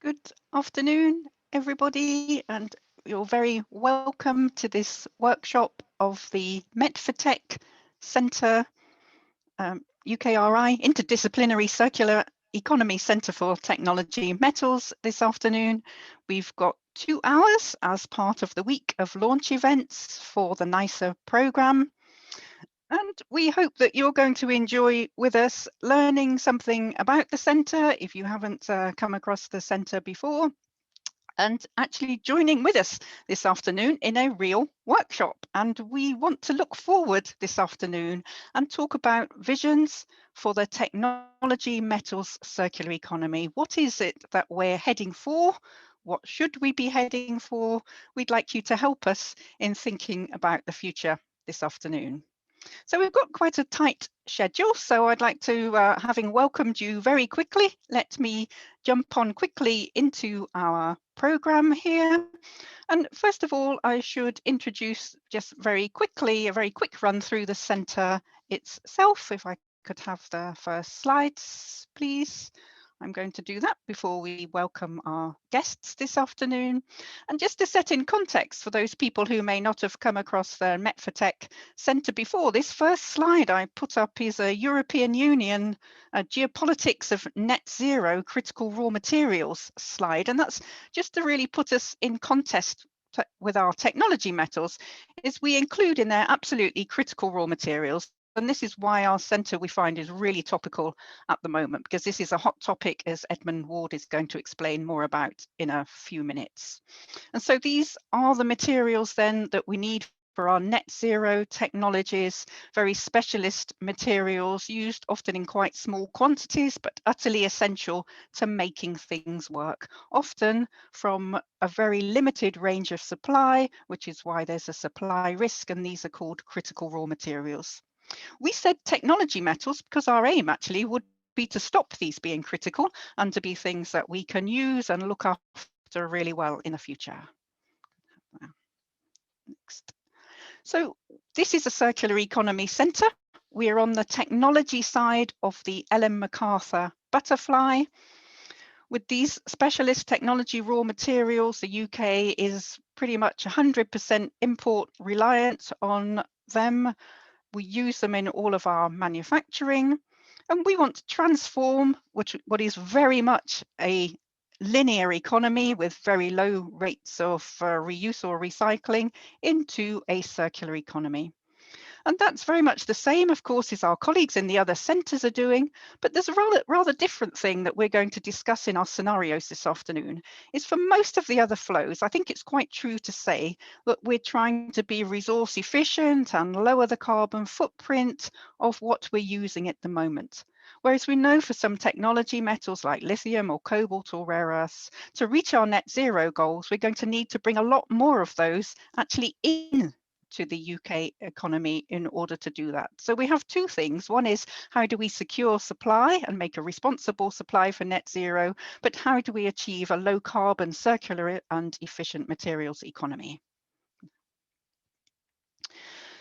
Good afternoon, everybody, and you're very welcome to this workshop of the Met4Tech Centre, UKRI, Interdisciplinary Circular Economy Centre for Technology Metals this afternoon. We've got 2 hours as part of the week of launch events for the NICER programme. And we hope that you're going to enjoy with us learning something about the centre if you haven't come across the centre before, and actually joining with us this afternoon in a real workshop. And we want to look forward this afternoon and talk about visions for the technology metals circular economy. What is it that we're heading for? What should we be heading for? We'd like you to help us in thinking about the future this afternoon. So we've got quite a tight schedule, so I'd like to, having welcomed you very quickly, let me jump on quickly into our programme here. And first of all, I should introduce just very quickly, a very quick run through the centre itself. If I could have the first slides, please. I'm going to do that before we welcome our guests this afternoon. And just to set in context for those people who may not have come across the Met4Tech Centre before, this first slide I put up is a European Union geopolitics of net zero critical raw materials slide. And that's just to really put us in context with our technology metals, is we include in there absolutely critical raw materials. And this is why our centre, we find, is really topical at the moment, because this is a hot topic, as Edmund Ward is going to explain more about in a few minutes. And so these are the materials then that we need for our net zero technologies, very specialist materials used often in quite small quantities, but utterly essential to making things work, often from a very limited range of supply, which is why there's a supply risk, and these are called critical raw materials. We said technology metals because our aim actually would be to stop these being critical and to be things that we can use and look after really well in the future. Next. So this is a circular economy centre. We're on the technology side of the Ellen MacArthur butterfly. With these specialist technology raw materials, the UK is pretty much 100% import reliant on them. We use them in all of our manufacturing, and we want to transform what is very much a linear economy with very low rates of reuse or recycling into a circular economy. And that's very much the same, of course, as our colleagues in the other centres are doing. But there's a rather different thing that we're going to discuss in our scenarios this afternoon. Is for most of the other flows, I think it's quite true to say that we're trying to be resource efficient and lower the carbon footprint of what we're using at the moment. Whereas we know for some technology metals like lithium or cobalt or rare earths, to reach our net zero goals, we're going to need to bring a lot more of those actually in to the UK economy in order to do that. So we have two things. One is, how do we secure supply and make a responsible supply for net zero? But how do we achieve a low carbon, circular and efficient materials economy?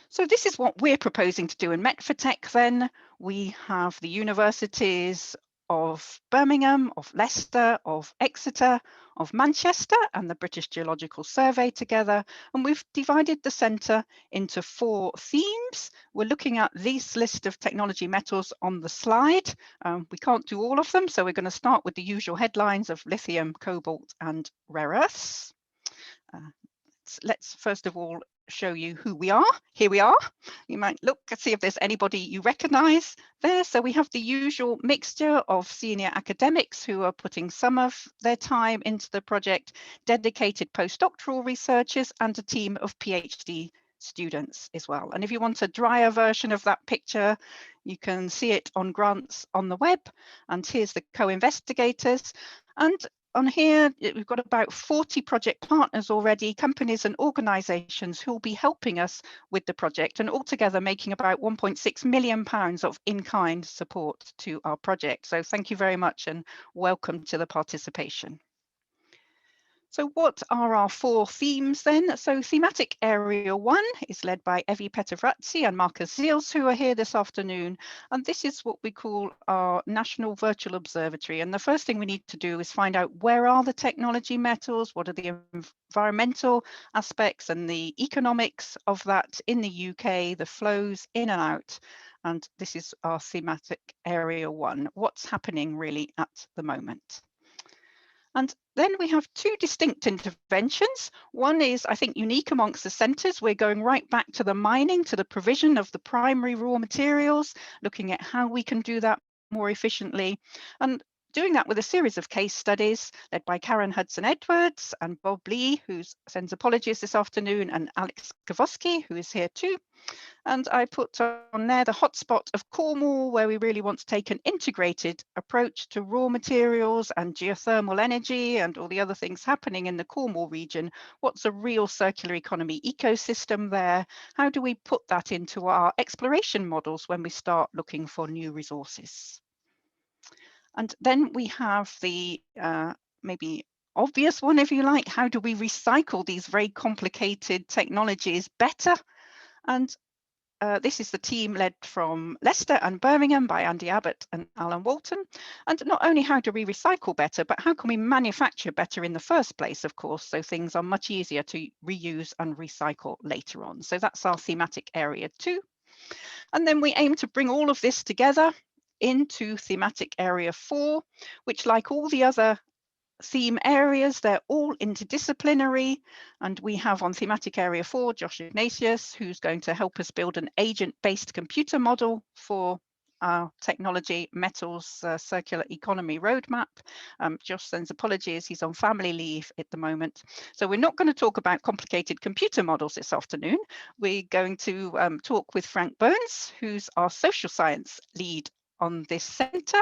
So this is what we're proposing to do in Met4Tech then. We have the universities of Birmingham, of Leicester, of Exeter, of Manchester and the British Geological Survey together. And we've divided the centre into 4 themes. We're looking at this list of technology metals on the slide. We can't do all of them, so we're going to start with the usual headlines of lithium, cobalt and rare earths. Let's first of all show you who we are. Here we are. You might look and see if there's anybody you recognise there. So we have the usual mixture of senior academics who are putting some of their time into the project, dedicated postdoctoral researchers and a team of PhD students as well. And if you want a drier version of that picture, you can see it on grants on the web. And here's the co-investigators. And on here, we've got about 40 project partners already, companies and organisations who will be helping us with the project, and altogether making about £1.6 million of in-kind support to our project. So thank you very much and welcome to the participation. So what are our 4 themes then? So thematic area 1 is led by Evie Petevrazzi and Marcus Ziels, who are here this afternoon. And this is what we call our National Virtual Observatory. And the first thing we need to do is find out, where are the technology metals? What are the environmental aspects and the economics of that in the UK, the flows in and out? And this is our thematic area 1. What's happening really at the moment? And then we have 2 distinct interventions. One is, I think, unique amongst the centres. We're going right back to the mining, to the provision of the primary raw materials, looking at how we can do that more efficiently, and doing that with a series of case studies led by Karen Hudson-Edwards and Bob Lee, who sends apologies this afternoon, and Alex Kavoski, who is here too. And I put on there the hotspot of Cornwall, where we really want to take an integrated approach to raw materials and geothermal energy and all the other things happening in the Cornwall region. What's a real circular economy ecosystem there? How do we put that into our exploration models when we start looking for new resources? And then we have the maybe obvious one, if you like, how do we recycle these very complicated technologies better? And this is the team led from Leicester and Birmingham by Andy Abbott and Alan Walton. And not only how do we recycle better, but how can we manufacture better in the first place, of course, so things are much easier to reuse and recycle later on. So that's our thematic area 2. And then we aim to bring all of this together into thematic area 4, which, like all the other theme areas, they're all interdisciplinary, and we have on thematic area 4 Josh Ignatius, who's going to help us build an agent-based computer model for our technology metals circular economy roadmap. Josh sends apologies, he's on family leave at the moment. So we're not going to talk about complicated computer models this afternoon. We're going to talk with Frank Burns, who's our social science lead on this centre,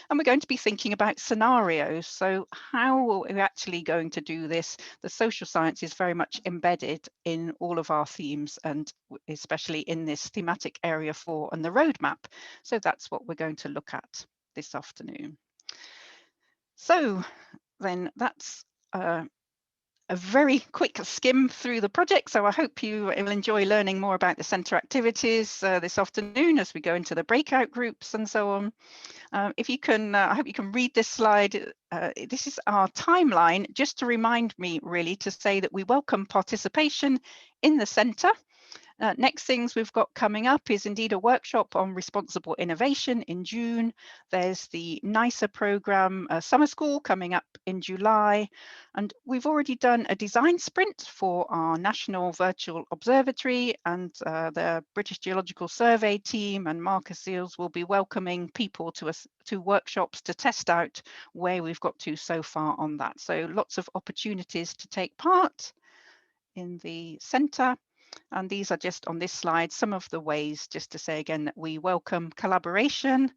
and we're going to be thinking about scenarios. So how are we actually going to do this? The social science is very much embedded in all of our themes, and especially in this thematic area 4 and the roadmap. So that's what we're going to look at this afternoon. So then that's a very quick skim through the project. So I hope you will enjoy learning more about the centre activities this afternoon as we go into the breakout groups and so on. If you can, I hope you can read this slide. This is our timeline, just to remind me really to say that we welcome participation in the centre. Next things we've got coming up is indeed a workshop on responsible innovation in June. There's the NICER programme summer school coming up in July. And we've already done a design sprint for our National Virtual Observatory, and the British Geological Survey team and Marcus Ziels will be welcoming people to workshops to test out where we've got to so far on that. So lots of opportunities to take part in the centre. And these are just on this slide, some of the ways, just to say again, that we welcome collaboration.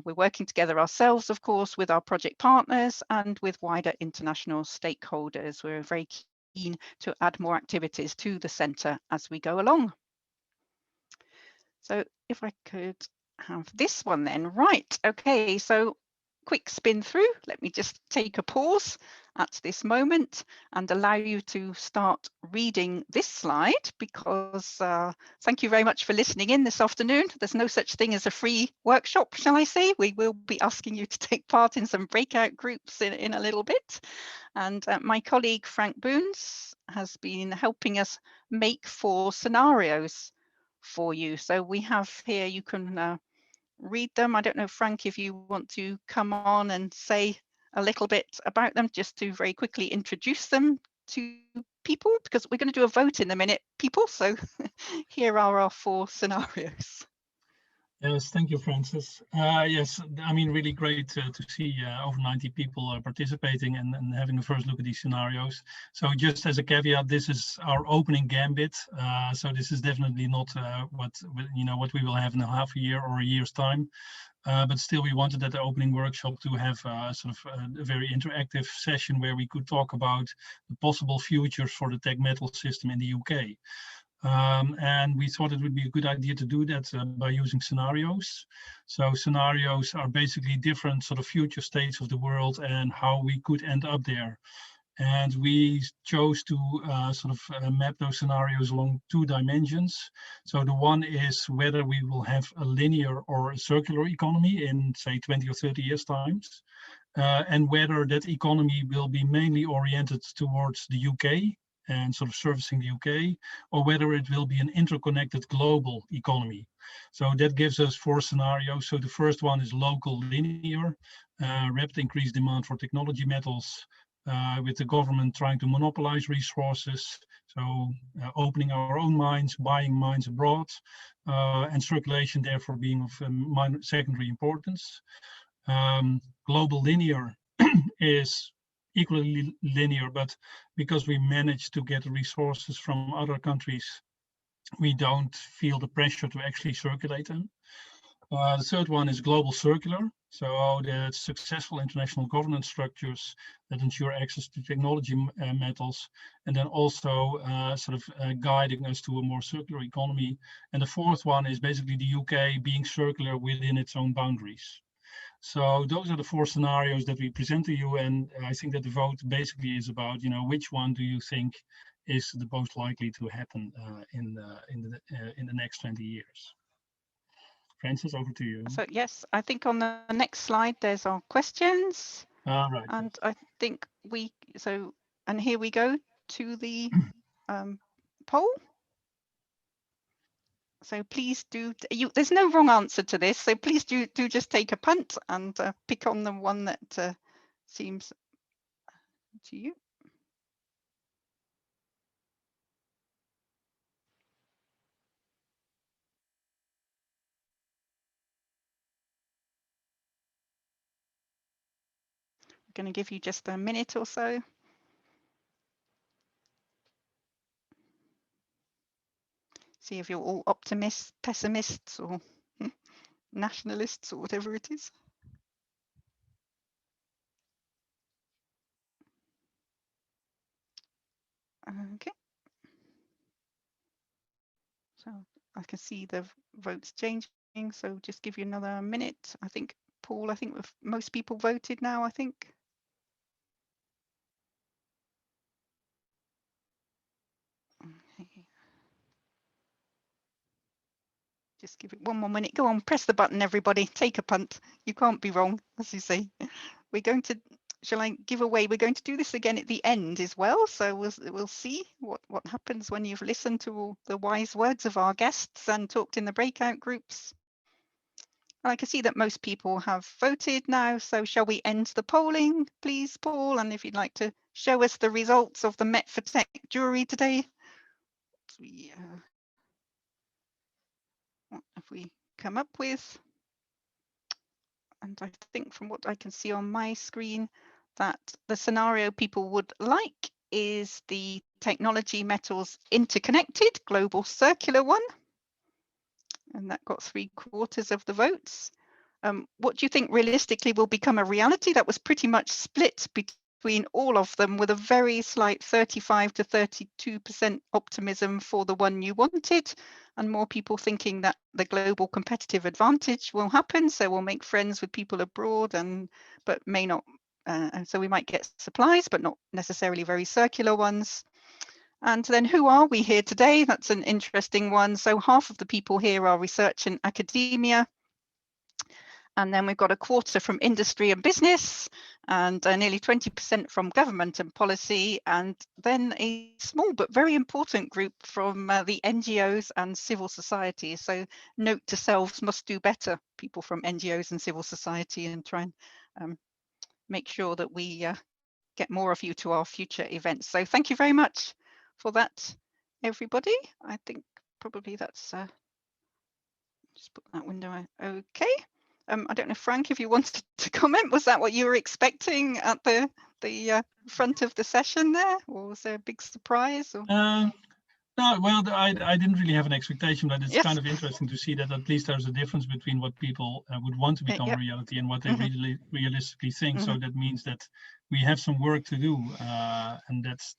We're working together ourselves, of course, with our project partners and with wider international stakeholders. We're very keen to add more activities to the centre as we go along. So if I could have this one then. Right, okay, so quick spin through. Let me just take a pause at this moment and allow you to start reading this slide, because thank you very much for listening in this afternoon. There's no such thing as a free workshop, shall I say. We will be asking you to take part in some breakout groups in a little bit. And my colleague Frank Burns has been helping us make 4 scenarios for you. So we have here, you can read them. I don't know, Frank, if you want to come on and say a little bit about them, just to very quickly introduce them to people, because we're going to do a vote in a minute, people. So here are our 4 scenarios. Yes, thank you, Francis. Yes, I mean, really great to see over 90 people participating and having a first look at these scenarios. So just as a caveat, this is our opening gambit. So this is definitely not what we will have in a half a year or a year's time. But still, we wanted at the opening workshop to have sort of a very interactive session where we could talk about the possible futures for the tech metal system in the UK. And we thought it would be a good idea to do that by using scenarios. So scenarios are basically different sort of future states of the world and how we could end up there. And we chose to sort of map those scenarios along 2 dimensions. So the one is whether we will have a linear or a circular economy in, say, 20 or 30 years' times, and whether that economy will be mainly oriented towards the UK and sort of servicing the UK, or whether it will be an interconnected global economy. So that gives us 4 scenarios. So the first one is local linear, rapid increased demand for technology metals, with the government trying to monopolize resources, so opening our own mines, buying mines abroad, and circulation therefore being of secondary importance. Global linear is equally linear, but because we manage to get resources from other countries, we don't feel the pressure to actually circulate them. The third one is global circular. So the successful international governance structures that ensure access to technology metals, and then also guiding us to a more circular economy. And the fourth one is basically the UK being circular within its own boundaries. So those are the 4 scenarios that we present to you, and I think that the vote basically is about, which one do you think is the most likely to happen in the next 20 years. Francis, over to you. So yes, I think on the next slide there's our questions. Right. And I think and here we go to the poll. So please do, there's no wrong answer to this, so please do just take a punt and pick on the one that seems to you. I'm going to give you just a minute or so. See if you're all optimists, pessimists, or nationalists, or whatever it is. Okay. So I can see the votes changing, so just give you another minute. I think, Paul, most people voted now, I think. Okay. Just give it one more minute. Go on, press the button, everybody. Take a punt. You can't be wrong, as you say. We're going to, shall I give away? We're going to do this again at the end as well. So we'll see what happens when you've listened to all the wise words of our guests and talked in the breakout groups. I can see that most people have voted now. So shall we end the polling, please, Paul? And if you'd like to show us the results of the Met for Tech jury today. What have we come up with? And I think from what I can see on my screen, that the scenario people would like is the technology metals interconnected global circular one. And that got 3/4 of the votes. What do you think realistically will become a reality? That was pretty much split between all of them, with a very slight 35 to 32% optimism for the one you wanted, and more people thinking that the global competitive advantage will happen. So we'll make friends with people abroad, but may not. And so we might get supplies, but not necessarily very circular ones. And then who are we here today? That's an interesting one. So half of the people here are research and academia. And then we've got 1/4 from industry and business, and nearly 20% from government and policy, and then a small but very important group from the NGOs and civil society. So note to selves, must do better, people from NGOs and civil society, and try and make sure that we get more of you to our future events. So thank you very much for that, everybody. I think probably that's just put that window out. Okay. I don't know, Frank, if you wanted to comment, was that what you were expecting at the front of the session there, or was there a big surprise? Or? No, well, I didn't really have an expectation, but it's Yes. kind of interesting to see that at least there's a difference between what people would want to become a reality and what they really realistically think. So that means that we have some work to do, and that's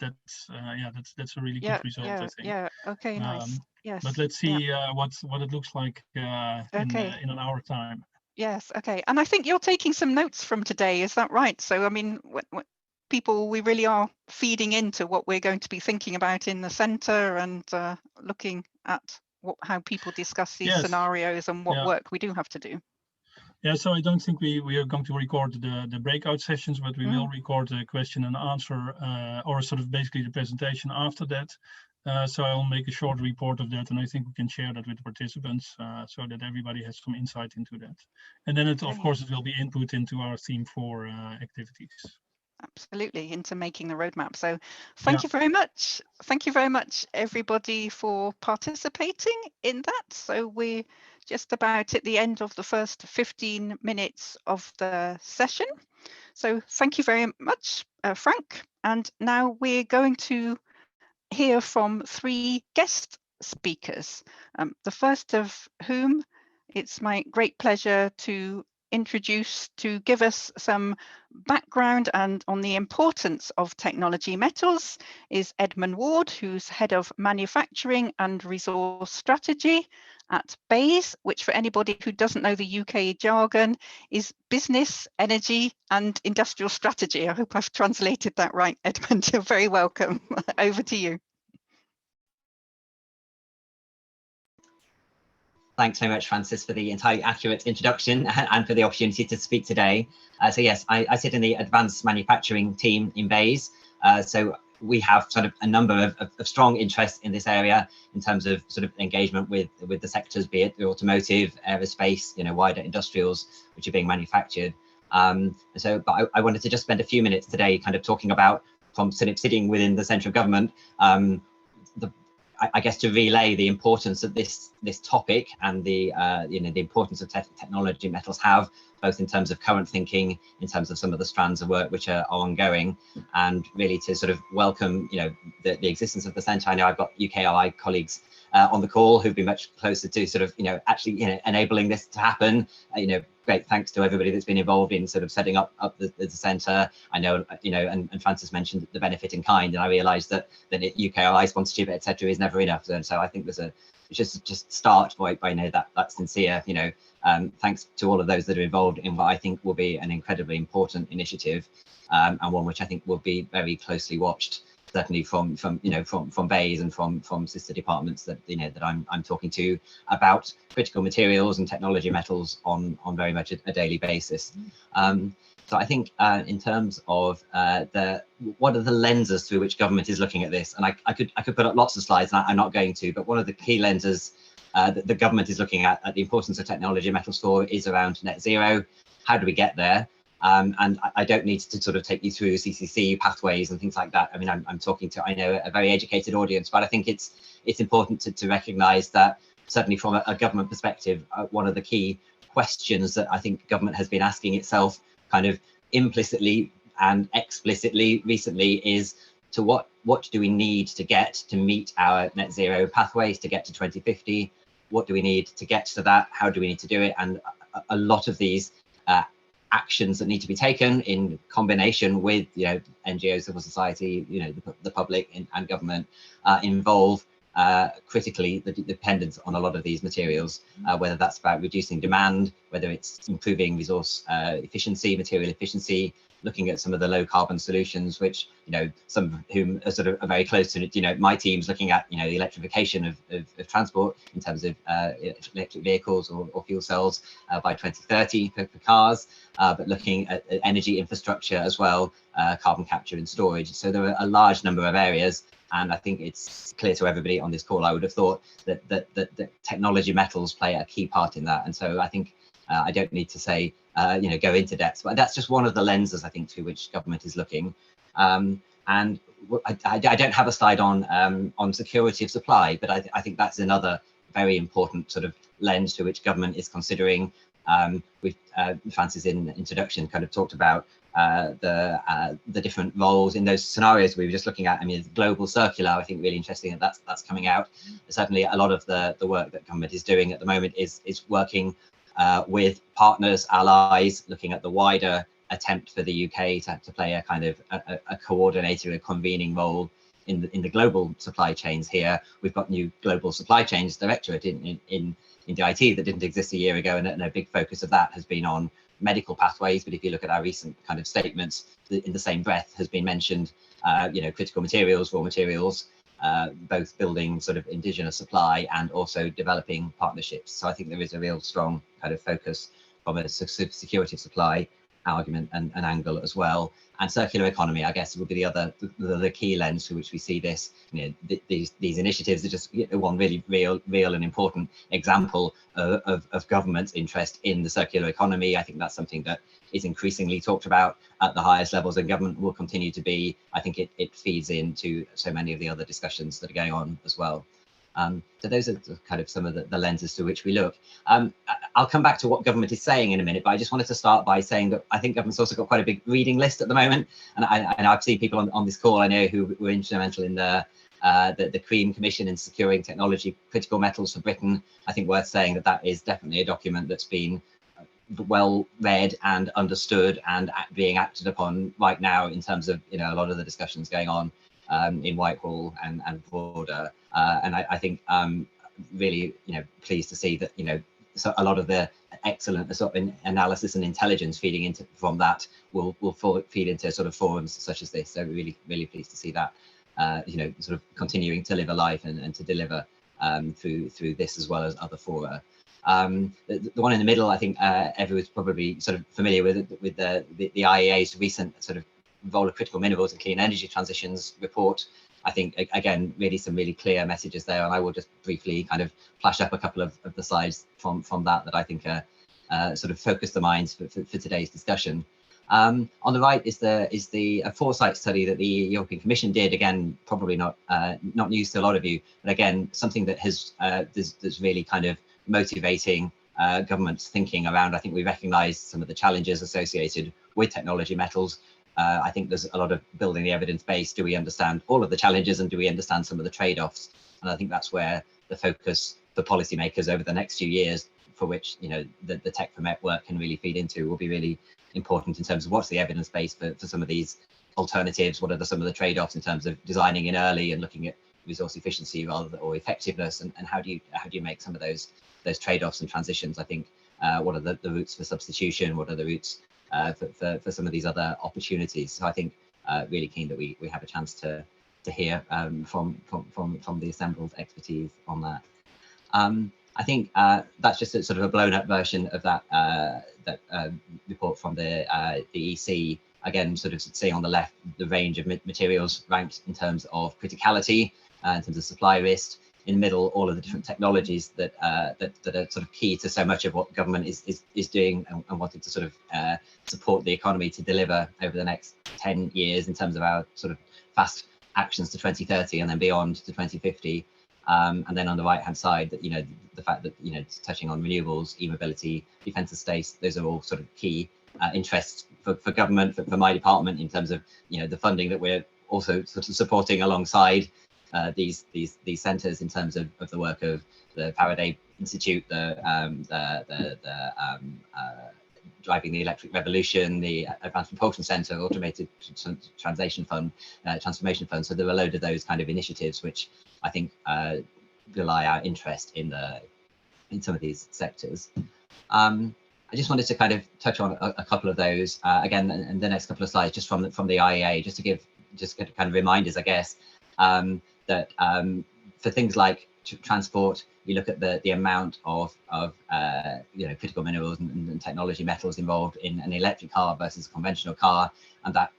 a really good result, I think. Yeah. Okay. Nice. Yes. But let's see what it looks like in an hour time. Yes. Okay. And I think you're taking some notes from today. Is that right? So I mean, people, we really are feeding into what we're going to be thinking about in the centre, and looking at how people discuss these scenarios and what work we do have to do. Yeah, so I don't think we are going to record the breakout sessions, but we will record the question and answer, or sort of basically the presentation after that. So I'll make a short report of that, and I think we can share that with the participants, so that everybody has some insight into that. And then of course it will be input into our theme 4 activities. Absolutely, into making the roadmap. So thank you very much. Thank you very much, everybody, for participating in that. So we're just about at the end of the first 15 minutes of the session. So thank you very much, Frank. And now we're going to hear from 3 guest speakers. The first of whom, it's my great pleasure to introduce, to give us some background and on the importance of technology metals, is Edmund Ward, who's Head of Manufacturing and Resource Strategy at BEIS, which for anybody who doesn't know the UK jargon is Business, Energy and Industrial Strategy. I hope I've translated that right, Edmund. You're very welcome. Over to you. Thanks very much, Francis, for the entirely accurate introduction and for the opportunity to speak today. So yes, I sit in the advanced manufacturing team in BEIS. So we have sort of a number of strong interests in this area in terms of sort of engagement with the sectors, be it the automotive, aerospace, wider industrials, which are being manufactured. But I wanted to just spend a few minutes today kind of talking about, from sort of sitting within the central government, I guess to relay the importance of this topic and the the importance of technology metals have, both in terms of current thinking, in terms of some of the strands of work which are ongoing, and really to sort of welcome the existence of the centre. I know I've got UKRI colleagues on the call who've been much closer to sort of actually enabling this to happen. Great thanks to everybody that's been involved in sort of setting up the centre. I know and Francis mentioned the benefit in kind, and I realised that UKRI sponsorship etc. is never enough. And so I think there's just start by that sincere thanks to all of those that are involved in what I think will be an incredibly important initiative, and one which I think will be very closely watched, certainly from BEIS and from sister departments that that I'm talking to about critical materials and technology metals on very much a daily basis. So I think in terms of what are the lenses through which government is looking at this, and I could put up lots of slides, and I'm not going to, but one of the key lenses that the government is looking at the importance of technology metals for is around net zero. How do we get there? And I don't need to sort of take you through CCC pathways and things like that. I mean, I'm talking to, I know, a very educated audience, but I think it's important to recognise that certainly from a government perspective, one of the key questions that I think government has been asking itself kind of implicitly and explicitly recently is to what do we need to get to meet our net zero pathways to get to 2050? What do we need to get to that? How do we need to do it? And a lot of these actions that need to be taken in combination with NGOs, civil society, the public and government involve critically the dependence on a lot of these materials, whether that's about reducing demand, whether it's improving resource efficiency, material efficiency, looking at some of the low carbon solutions, which some of whom are sort of are very close to it. My team's looking at the electrification of transport in terms of electric vehicles or fuel cells by 2030 for cars, but looking at energy infrastructure as well, carbon capture and storage. So there are a large number of areas, and I think it's clear to everybody on this call, I would have thought, that technology metals play a key part in that. And so I think I don't need to say go into depth, but that's just one of the lenses I think through which government is looking. And I don't have a slide on security of supply, but I think that's another very important sort of lens to which government is considering. Francis in the introduction kind of talked about the different roles in those scenarios we were just looking at. I mean, global circular, I think really interesting that that's coming out. Certainly a lot of the work that government is doing at the moment is working with partners, allies, looking at the wider attempt for the UK to play a kind of a coordinator, a convening role in the global supply chains here. We've got new global supply chains directorate in the IT that didn't exist a year ago, and a big focus of that has been on medical pathways. But if you look at our recent kind of statements, in the same breath has been mentioned, critical materials, raw materials, both building sort of indigenous supply and also developing partnerships. So I think there is a real strong kind of focus from a security of supply argument and angle as well. And circular economy, I guess, would be the key lens through which we see this. These initiatives are just one really real and important example of government's interest in the circular economy. I think that's something that is increasingly talked about at the highest levels, and government will continue to be. I think it feeds into so many of the other discussions that are going on as well. So those are kind of some of the lenses through which we look. I'll come back to what government is saying in a minute, but I just wanted to start by saying that I think government's also got quite a big reading list at the moment. And I've seen people on this call I know who were instrumental in the CREAM Commission in securing technology critical metals for Britain. I think worth saying that is definitely a document that's been well read and understood and being acted upon right now in terms of a lot of the discussions going on in Whitehall and broader. And I think really pleased to see that so a lot of the excellent sort of analysis and intelligence feeding into from that will feed into sort of forums such as this. So really pleased to see that sort of continuing to live a life and to deliver through this as well as other fora. The one in the middle, I think everyone's probably sort of familiar with the IEA's recent sort of role of critical minerals and clean energy transitions report. I think again really some really clear messages there, and I will just briefly kind of flash up a couple of the slides from that I think sort of focus the minds for today's discussion. On the right is the foresight study that the European Commission did. Again, probably not news to a lot of you, but again something that has that's really kind of motivating governments thinking around. I think we recognise some of the challenges associated with technology metals. I think there's a lot of building the evidence base. Do we understand all of the challenges, and do we understand some of the trade-offs? And I think that's where the focus for policymakers over the next few years, for which the Tech for Met work can really feed into, will be really important in terms of what's the evidence base for some of these alternatives. What are some of the trade-offs in terms of designing in early and looking at resource efficiency or effectiveness, and how do you make some of those trade-offs and transitions? I think what are the routes for substitution? What are the routes for some of these other opportunities? So I think really keen that we have a chance to hear from the assembled expertise on that. I think that's just a sort of a blown up version of that report from the EC. Again, sort of seeing on the left the range of materials ranked in terms of criticality, in terms of supply risk. In the middle, all of the different technologies that are sort of key to so much of what government is doing and wanting to sort of support the economy to deliver over the next 10 years in terms of our sort of fast actions to 2030 and then beyond to 2050. And then on the right hand side, that the fact that touching on renewables, e-mobility, defence and space, those are all sort of key interests for government, for my department, in terms of the funding that we're also sort of supporting alongside these centres in terms of the work of the Faraday Institute, the Driving the Electric Revolution, the Advanced Propulsion Centre, Automated Transformation Fund. So there are a load of those kind of initiatives which I think belie our interest in some of these sectors. I just wanted to kind of touch on a couple of those again, and the next couple of slides just from the IEA, just to give kind of reminders, I guess. That for things like transport, you look at the amount of critical minerals and technology metals involved in an electric car versus a conventional car, and that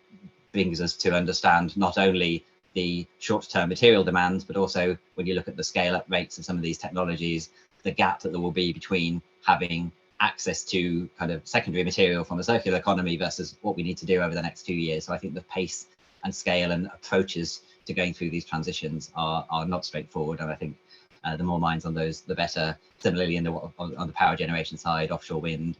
brings us to understand not only the short-term material demands, but also when you look at the scale-up rates of some of these technologies, the gap that there will be between having access to kind of secondary material from a circular economy versus what we need to do over the next few years. So I think the pace and scale and approaches to going through these transitions are not straightforward, and I think the more minds on those, the better. Similarly, on the power generation side, offshore wind,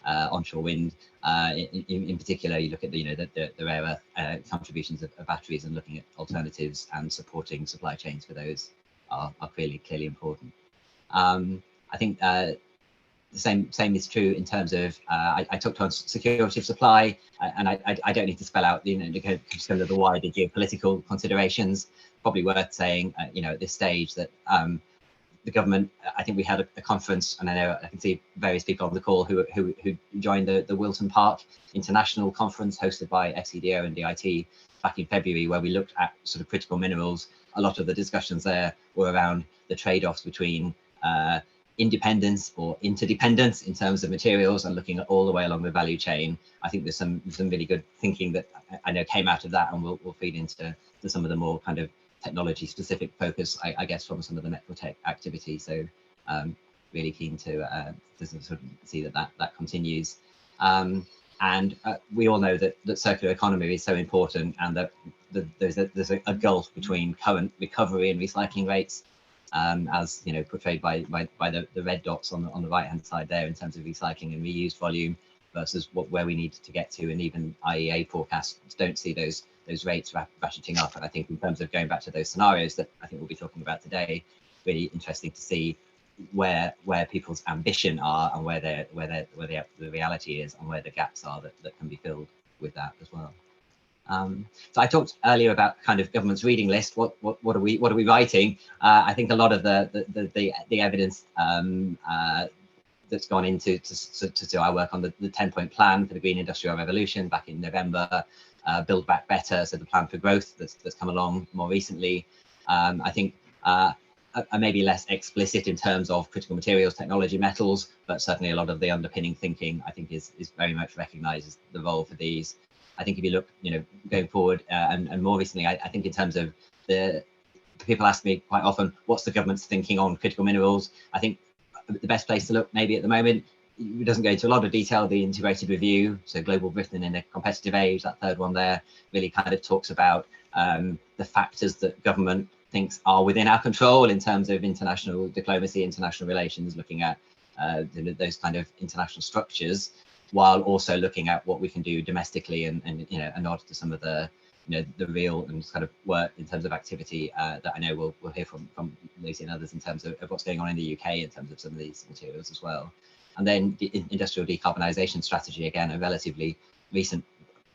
onshore wind, in particular, you look at the rare earth contributions of batteries, and looking at alternatives and supporting supply chains for those are clearly important. I think the same is true in terms of I talked on security of supply, and I don't need to spell out kind of the wider geopolitical considerations. Probably worth saying, at this stage that the government, I think we had a conference, and I know I can see various people on the call who joined the Wilton Park International Conference hosted by FCDO and DIT back in February, where we looked at sort of critical minerals. A lot of the discussions there were around the trade-offs between independence or interdependence in terms of materials, and looking at all the way along the value chain. I think there's some really good thinking that I know came out of that, and will feed into some of the more kind of technology specific focus, I guess, from some of the metal tech activity. So really keen to sort of see that continues. And we all know that circular economy is so important, and that there's a gulf between current recovery and recycling rates, as portrayed by the red dots on the right hand side there in terms of recycling and reused volume versus where we need to get to, and even IEA forecasts don't see those rates ratcheting up. And I think in terms of going back to those scenarios that I think we'll be talking about today, really interesting to see where people's ambition are, and where the reality is, and where the gaps are that can be filled with that as well. So I talked earlier about kind of government's reading list. What are we writing? I think a lot of the evidence that's gone into our work on the 10-point plan for the Green Industrial Revolution back in November, Build Back Better, so the plan for growth that's come along more recently. I think are maybe less explicit in terms of critical materials, technology, metals, but certainly a lot of the underpinning thinking, I think, is very much recognises the role for these. I think if you look, going forward, and more recently, I think in terms of people ask me quite often, what's the government's thinking on critical minerals? I think the best place to look maybe at the moment, it doesn't go into a lot of detail, the integrated review, so Global Britain in a Competitive Age, that third one there, really kind of talks about the factors that government thinks are within our control in terms of international diplomacy, international relations, looking at those kind of international structures, while also looking at what we can do domestically, and a nod to some of the the real and kind of work in terms of activity that I know we'll hear from Lucy and others in terms of what's going on in the UK in terms of some of these materials as well. And then the industrial decarbonisation strategy, again, a relatively recent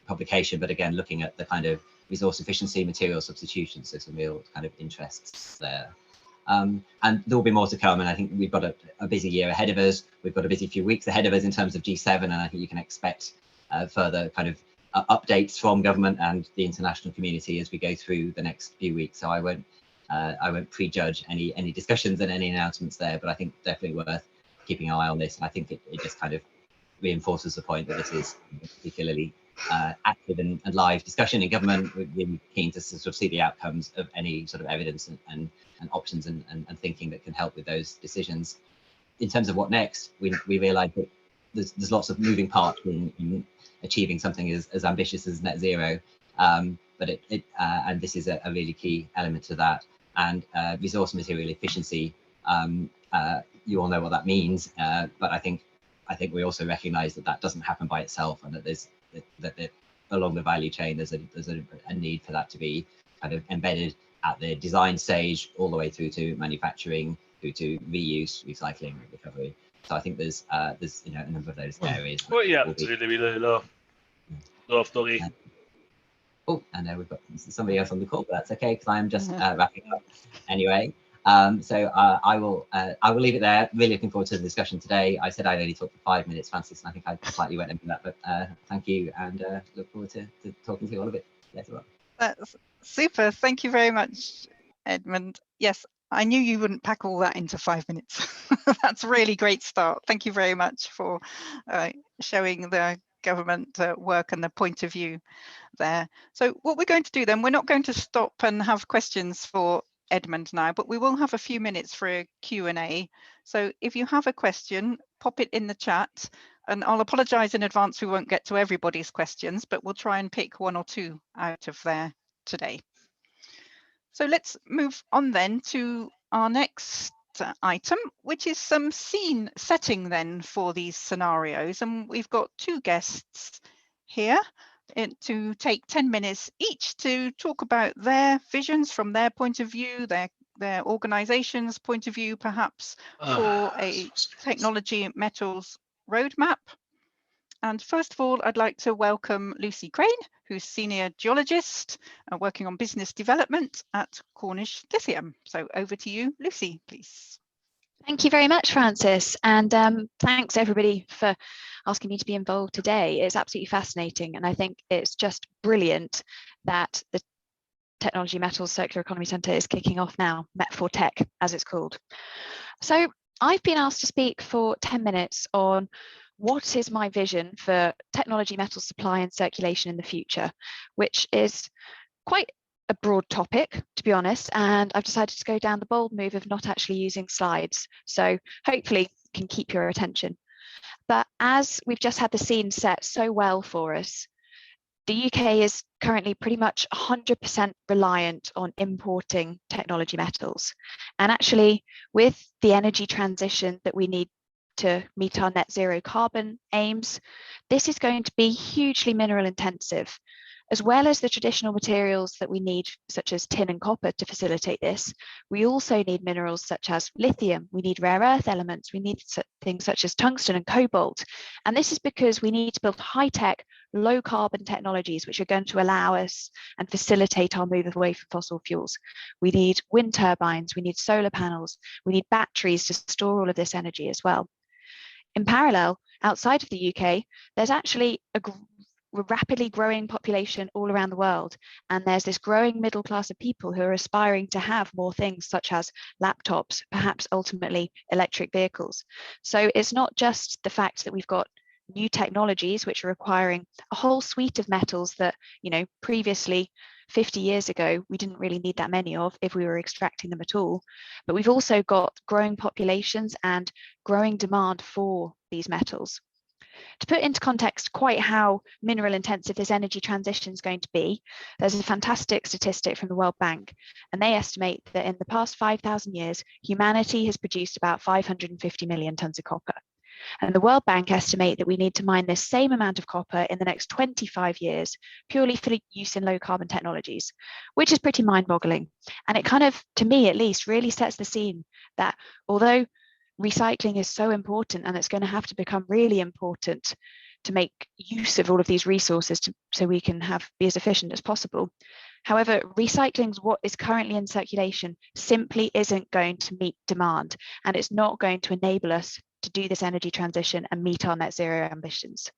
publication, but again looking at the kind of resource efficiency, material substitution, so some real kind of interests there. And there will be more to come, and I think we've got a busy year ahead of us. We've got a busy few weeks ahead of us in terms of G7, and I think you can expect further kind of updates from government and the international community as we go through the next few weeks. So I won't prejudge any discussions and any announcements there, but I think definitely worth keeping an eye on this. And I think it just kind of reinforces the point that this is particularly active and live discussion in government. We're really keen to sort of see the outcomes of any sort of evidence and options and thinking that can help with those decisions. In terms of what next, we realise that there's lots of moving parts in achieving something as ambitious as net zero, but and this is a really key element to that. And resource material efficiency, you all know what that means, but I think we also recognise that doesn't happen by itself, and that there's that along the value chain there's a need for that to be kind of embedded at the design stage all the way through to manufacturing, through to reuse, recycling, recovery. So I think there's a number of those areas. Well, yeah, it's really love story. Oh, I know we've got somebody else on the call, but that's okay because I'm just wrapping up anyway. So I will leave it there. Really looking forward to the discussion today. I said I'd only talk for 5 minutes, Francis, and I think I slightly went into that, but thank you, and look forward to talking to you all a bit later on. That's super. Thank you very much, Edmund. Yes, I knew you wouldn't pack all that into 5 minutes. That's a really great start. Thank you very much for showing the government work and the point of view there. So what we're going to do then, we're not going to stop and have questions for Edmund now, but we will have a few minutes for a Q&A. So if you have a question, pop it in the chat, and I'll apologise in advance we won't get to everybody's questions, but we'll try and pick one or two out of there today. So let's move on then to our next item, which is some scene setting then for these scenarios. And we've got two guests here to take 10 minutes each to talk about their visions from their point of view, their their organization's point of view, perhaps, for a technology metals roadmap. And first of all, I'd like to welcome Lucy Crane, who's Senior Geologist working on business development at Cornish Lithium. So over to you, Lucy, please. Thank you very much, Francis. And thanks everybody for asking me to be involved today. It's absolutely fascinating. And I think it's just brilliant that the Technology Metals Circular Economy Centre is kicking off now, Met4Tech, as it's called. So I've been asked to speak for 10 minutes on what is my vision for technology metals supply and circulation in the future, which is quite a broad topic, to be honest, and I've decided to go down the bold move of not actually using slides. So hopefully can keep your attention. But as we've just had the scene set so well for us, the UK is currently pretty much 100% reliant on importing technology metals. And actually, with the energy transition that we need to meet our net zero carbon aims, this is going to be hugely mineral intensive, as well as the traditional materials that we need, such as tin and copper, to facilitate this. We also need minerals such as lithium, we need rare earth elements, we need things such as tungsten and cobalt. And this is because we need to build high-tech, low-carbon technologies which are going to allow us and facilitate our move away from fossil fuels. We need wind turbines, we need solar panels, we need batteries to store all of this energy as well. In parallel, outside of the UK, there's actually a rapidly growing population all around the world, and there's this growing middle class of people who are aspiring to have more things such as laptops, perhaps ultimately electric vehicles. So it's not just the fact that we've got new technologies which are requiring a whole suite of metals that, you know, previously 50 years ago we didn't really need that many of if we were extracting them at all, but we've also got growing populations and growing demand for these metals. To put into context quite how mineral intensive this energy transition is going to be, there's a fantastic statistic from the World Bank, and they estimate that in the past 5,000 years, humanity has produced about 550 million tons of copper. And the World Bank estimate that we need to mine this same amount of copper in the next 25 years, purely for use in low carbon technologies, which is pretty mind-boggling. And it kind of, to me at least, really sets the scene that although recycling is so important, and it's going to have to become really important to make use of all of these resources so we can be as efficient as possible. However, recycling what is currently in circulation simply isn't going to meet demand, and it's not going to enable us to do this energy transition and meet our net zero ambitions.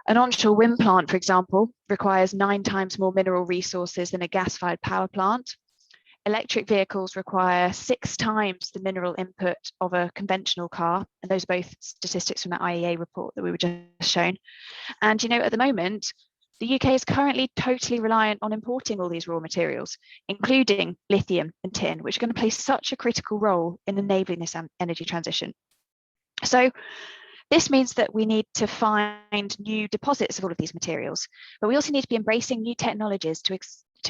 An onshore wind plant, for example, requires 9 times more mineral resources than a gas-fired power plant. Electric vehicles require 6 times the mineral input of a conventional car, and those are both statistics from the IEA report that we were just shown. And you know, at the moment, the UK is currently totally reliant on importing all these raw materials, including lithium and tin, which are going to play such a critical role in enabling this energy transition. So this means that we need to find new deposits of all of these materials, but we also need to be embracing new technologies to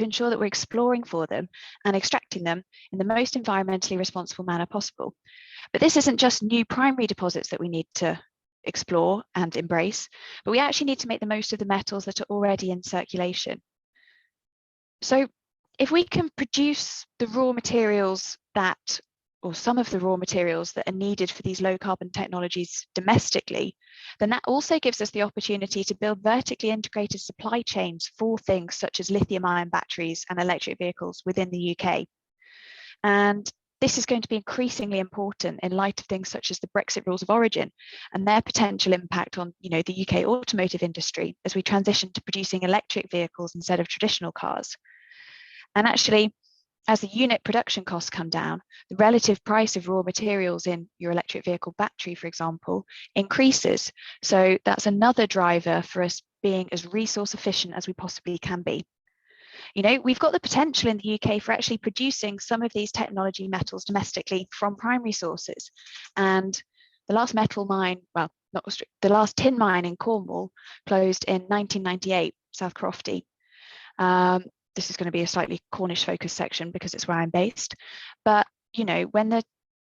ensure that we're exploring for them and extracting them in the most environmentally responsible manner possible. But this isn't just new primary deposits that we need to explore and embrace, but we actually need to make the most of the metals that are already in circulation. So if we can produce the raw materials that, or some of the raw materials that are needed for these low carbon technologies domestically, then that also gives us the opportunity to build vertically integrated supply chains for things such as lithium-ion batteries and electric vehicles within the UK. And this is going to be increasingly important in light of things such as the Brexit rules of origin and their potential impact on, you know, the UK automotive industry as we transition to producing electric vehicles instead of traditional cars. And actually, as the unit production costs come down, the relative price of raw materials in your electric vehicle battery, for example, increases. So that's another driver for us being as resource efficient as we possibly can be. You know, we've got the potential in the UK for actually producing some of these technology metals domestically from primary sources. And the last metal mine, well, the last tin mine in Cornwall closed in 1998, South Crofty. This is going to be a slightly Cornish focused section because it's where I'm based. But, you know, when the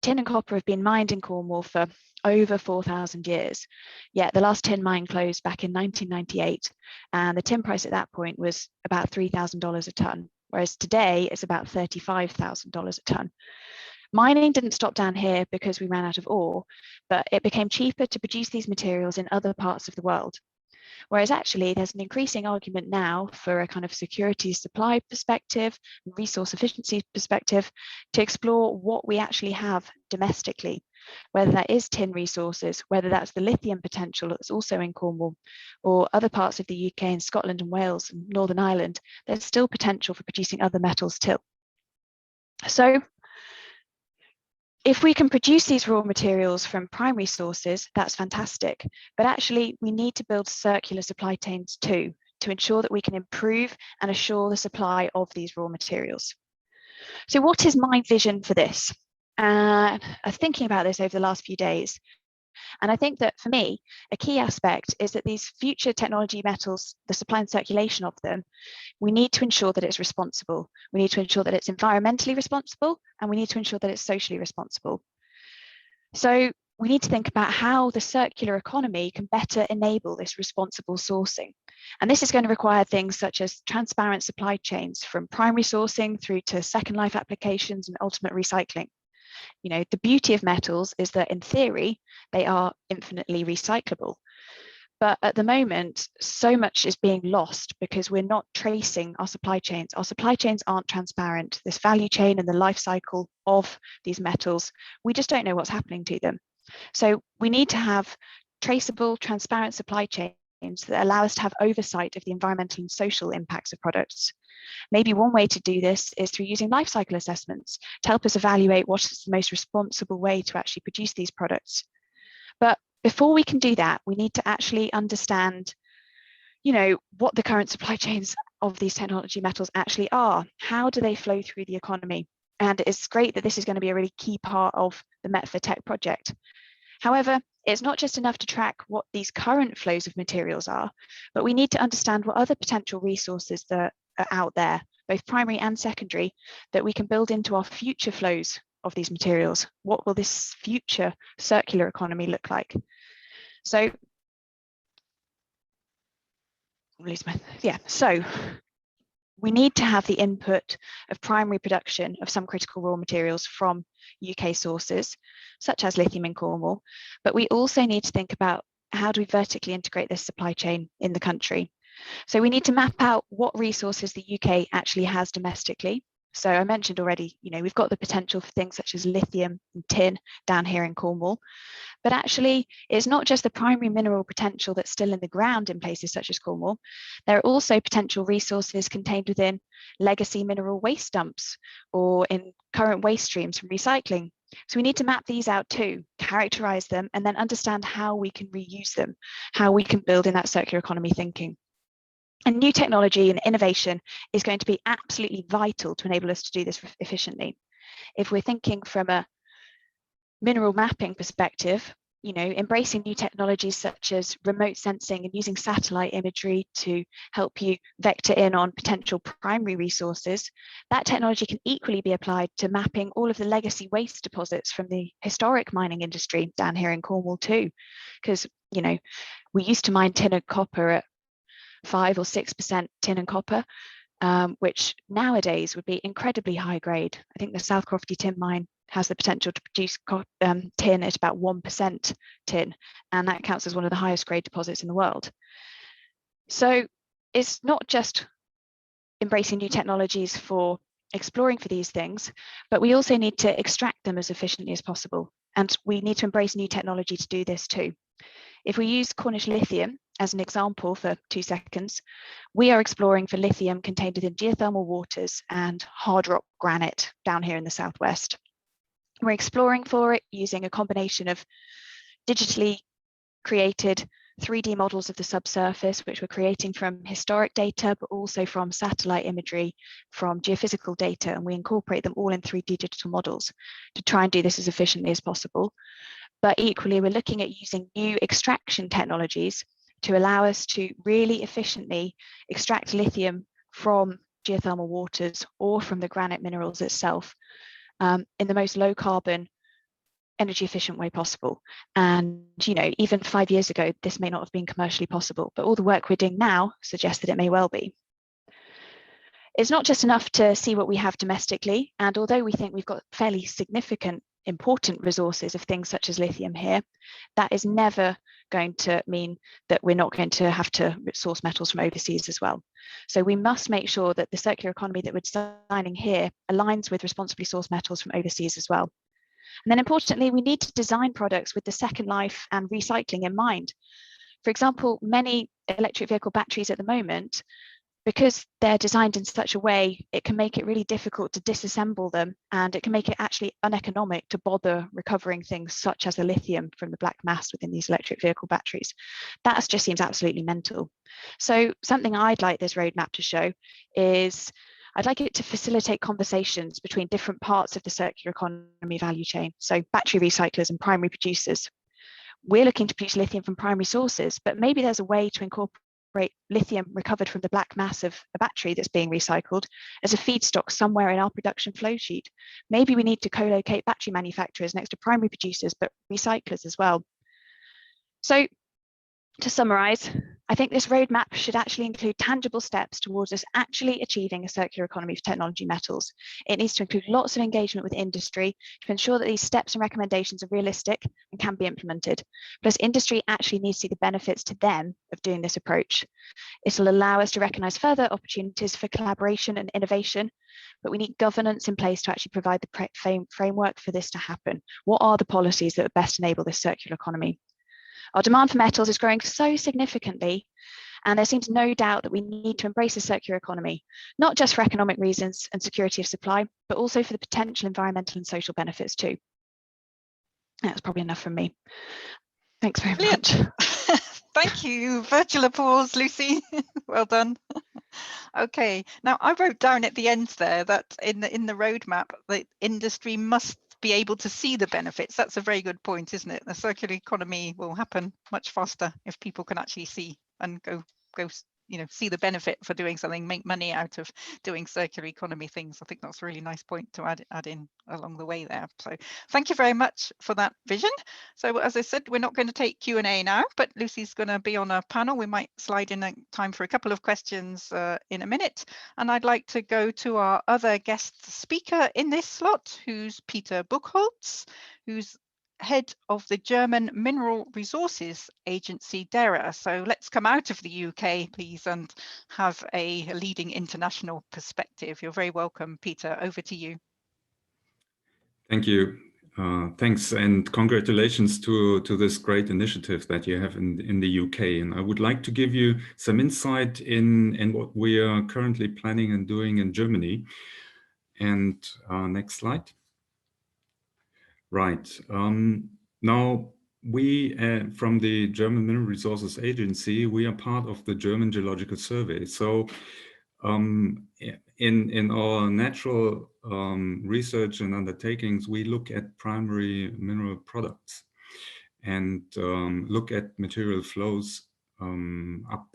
tin and copper have been mined in Cornwall for over 4,000 years, yet the last tin mine closed back in 1998. And the tin price at that point was about $3,000 a ton. whereas today it's about $35,000 a tonne. Mining didn't stop down here because we ran out of ore, but it became cheaper to produce these materials in other parts of the world. Whereas actually there's an increasing argument now for a kind of security supply perspective, resource efficiency perspective, to explore what we actually have domestically, whether that is tin resources, whether that's the lithium potential that's also in Cornwall, or other parts of the UK and Scotland and Wales and Northern Ireland. There's still potential for producing other metals too. So if we can produce these raw materials from primary sources, that's fantastic. But actually, we need to build circular supply chains too, to ensure that we can improve and assure the supply of these raw materials. So what is my vision for this? I'm thinking about this over the last few days. And I think that for me, a key aspect is that these future technology metals, the supply and circulation of them, we need to ensure that it's responsible. We need to ensure that it's environmentally responsible, and we need to ensure that it's socially responsible. So we need to think about how the circular economy can better enable this responsible sourcing. And this is going to require things such as transparent supply chains, from primary sourcing through to second life applications and ultimate recycling. You know, the beauty of metals is that in theory, they are infinitely recyclable. But at the moment, so much is being lost because we're not tracing our supply chains. Our supply chains aren't transparent. This value chain and the life cycle of these metals, we just don't know what's happening to them. So we need to have traceable, transparent supply chains that allow us to have oversight of the environmental and social impacts of products. Maybe one way to do this is through using life cycle assessments to help us evaluate what is the most responsible way to actually produce these products. But before we can do that, we need to actually understand, you know, what the current supply chains of these technology metals actually are. How do they flow through the economy? And it's great that this is going to be a really key part of the Met for Tech project. However, it's not just enough to track what these current flows of materials are, but we need to understand what other potential resources that are out there, both primary and secondary, that we can build into our future flows of these materials. What will this future circular economy look like? So, so we need to have the input of primary production of some critical raw materials from UK sources, such as lithium in Cornwall, but we also need to think about how do we vertically integrate this supply chain in the country. So we need to map out what resources the UK actually has domestically. So I mentioned already, you know, we've got the potential for things such as lithium and tin down here in Cornwall, but actually it's not just the primary mineral potential that's still in the ground in places such as Cornwall. There are also potential resources contained within legacy mineral waste dumps or in current waste streams from recycling. So we need to map these out too, characterize them, and then understand how we can reuse them, how we can build in that circular economy thinking. And new technology and innovation is going to be absolutely vital to enable us to do this efficiently. If we're thinking from a mineral mapping perspective, you know, embracing new technologies such as remote sensing and using satellite imagery to help you vector in on potential primary resources, that technology can equally be applied to mapping all of the legacy waste deposits from the historic mining industry down here in Cornwall too. Because, you know, we used to mine tin and copper at 5 or 6% tin and copper, which nowadays would be incredibly high grade. I think the South Crofty tin mine has the potential to produce tin at about 1% tin, and that counts as one of the highest grade deposits in the world. So it's not just embracing new technologies for exploring for these things, but we also need to extract them as efficiently as possible. And we need to embrace new technology to do this too. If we use Cornish lithium as an example for 2 seconds, we are exploring for lithium contained within geothermal waters and hard rock granite down here in the southwest. We're exploring for it using a combination of digitally created 3D models of the subsurface, which we're creating from historic data, but also from satellite imagery, from geophysical data, and we incorporate them all in 3D digital models to try and do this as efficiently as possible. But equally, we're looking at using new extraction technologies to allow us to really efficiently extract lithium from geothermal waters or from the granite minerals itself in the most low carbon, energy efficient way possible. And, you know, even 5 years ago, this may not have been commercially possible, but all the work we're doing now suggests that it may well be. It's not just enough to see what we have domestically, and although we think we've got fairly significant, important resources of things such as lithium here, that is never going to mean that we're not going to have to source metals from overseas as well. So we must make sure that the circular economy that we're designing here aligns with responsibly sourced metals from overseas as well. And then importantly, we need to design products with the second life and recycling in mind. For example, many electric vehicle batteries at the moment, because they're designed in such a way, it can make it really difficult to disassemble them, and it can make it actually uneconomic to bother recovering things such as the lithium from the black mass within these electric vehicle batteries. That just seems absolutely mental. So something I'd like this roadmap to show is I'd like it to facilitate conversations between different parts of the circular economy value chain. So battery recyclers and primary producers. We're looking to produce lithium from primary sources, but maybe there's a way to incorporate lithium recovered from the black mass of a battery that's being recycled as a feedstock somewhere in our production flow sheet. Maybe we need to co-locate battery manufacturers next to primary producers, but recyclers as well. So to summarize, I think this roadmap should actually include tangible steps towards us actually achieving a circular economy for technology metals. It needs to include lots of engagement with industry to ensure that these steps and recommendations are realistic and can be implemented. Plus, industry actually needs to see the benefits to them of doing this approach. It will allow us to recognise further opportunities for collaboration and innovation, but we need governance in place to actually provide the framework for this to happen. What are the policies that would best enable this circular economy? Our demand for metals is growing so significantly, and there seems no doubt that we need to embrace a circular economy, not just for economic reasons and security of supply, but also for the potential environmental and social benefits too. That's probably enough from me. Thanks very much. Thank you. Virtual applause, Lucy. Well done. Okay, now I wrote down at the end there that in the roadmap, the industry must be able to see the benefits. That's a very good point, isn't it? The circular economy will happen much faster if people can actually see and go see the benefit for doing something, make money out of doing circular economy things. I think that's a really nice point to add in along the way there. So thank you very much for that vision. So as I said, we're not going to take Q&A now, but Lucy's going to be on a panel. We might slide in a time for a couple of questions in a minute. And I'd like to go to our other guest speaker in this slot, who's Peter Buchholz, who's head of the German Mineral Resources Agency, DERA. So let's come out of the UK, please, and have a leading international perspective. You're very welcome, Peter. Over to you. Thank you. Thanks, and congratulations to this great initiative that you have in the UK. And I would like to give you some insight in what we are currently planning and doing in Germany. And next slide. Right. Now, we from the German Mineral Resources Agency, we are part of the German Geological Survey. So in our natural research and undertakings, we look at primary mineral products and look at material flows up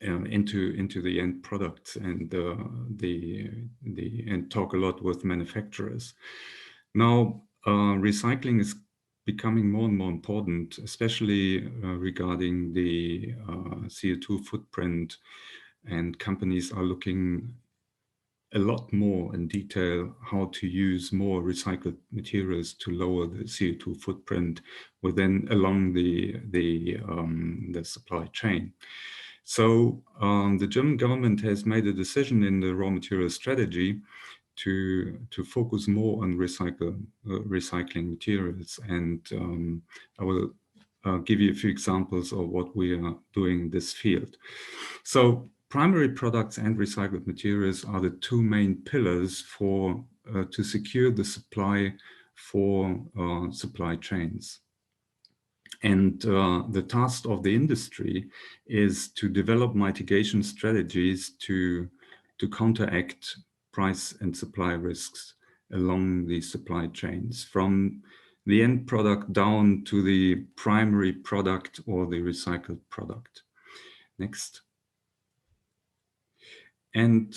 into the end products and and talk a lot with manufacturers. Now, recycling is becoming more and more important, especially regarding the CO2 footprint, and companies are looking a lot more in detail how to use more recycled materials to lower the CO2 footprint along the supply chain. So the German government has made a decision in the raw material strategy to focus more on recycling materials, and I will give you a few examples of what we are doing in this field. So primary products and recycled materials are the two main pillars to secure the supply for supply chains. And the task of the industry is to develop mitigation strategies to counteract price and supply risks along the supply chains, from the end product down to the primary product or the recycled product. Next. And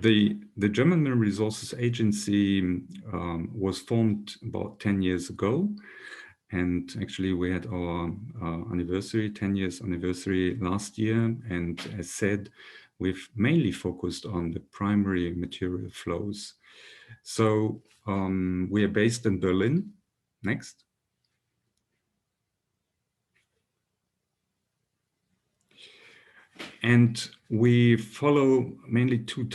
the German Mineral Resources Agency was formed about 10 years ago. And actually we had our 10 years anniversary last year. And as said, we've mainly focused on the primary material flows. So we are based in Berlin. Next. And we follow mainly two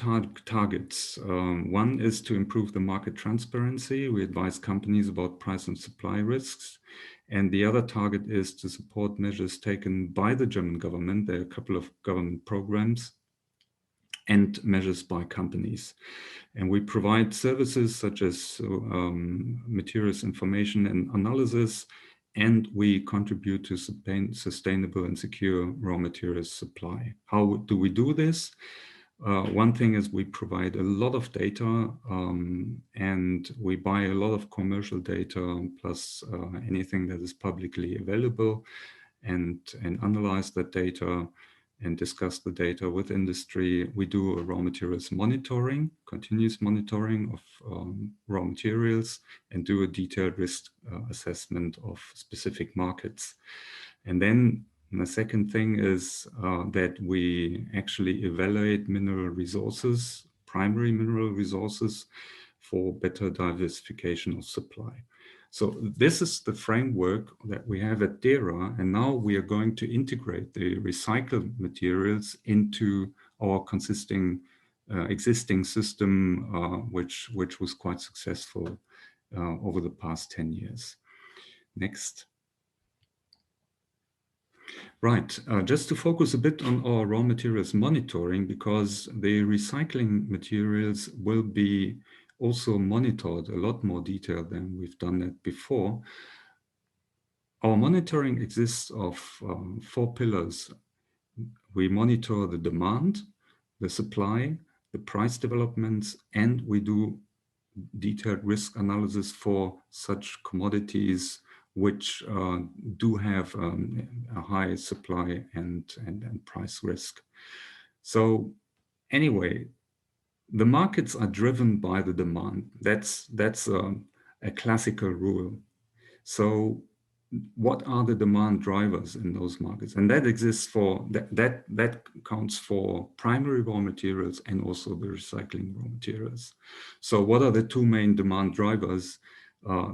targets. One is to improve the market transparency. We advise companies about price and supply risks. And the other target is to support measures taken by the German government. There are a couple of government programs and measures by companies. And we provide services such as materials information and analysis, and we contribute to sustainable and secure raw materials supply. How do we do this? One thing is we provide a lot of data and we buy a lot of commercial data plus anything that is publicly available and analyze that data and discuss the data with industry. We do a raw materials monitoring, continuous monitoring of raw materials, and do a detailed risk assessment of specific markets. And then the second thing is that we actually evaluate mineral resources, primary mineral resources, for better diversification of supply. So this is the framework that we have at DERA, and now we are going to integrate the recycled materials into our existing system, which was quite successful over the past 10 years. Next. Right, just to focus a bit on our raw materials monitoring, because the recycling materials will be also monitored a lot more detailed than we've done that before. Our monitoring exists of 4 pillars. We monitor the demand, the supply, the price developments, and we do detailed risk analysis for such commodities which do have a high supply and price risk. So anyway, the markets are driven by the demand. That's a classical rule. So what are the demand drivers in those markets? And that exists for, that counts for primary raw materials and also the recycling raw materials. So what are the two main demand drivers?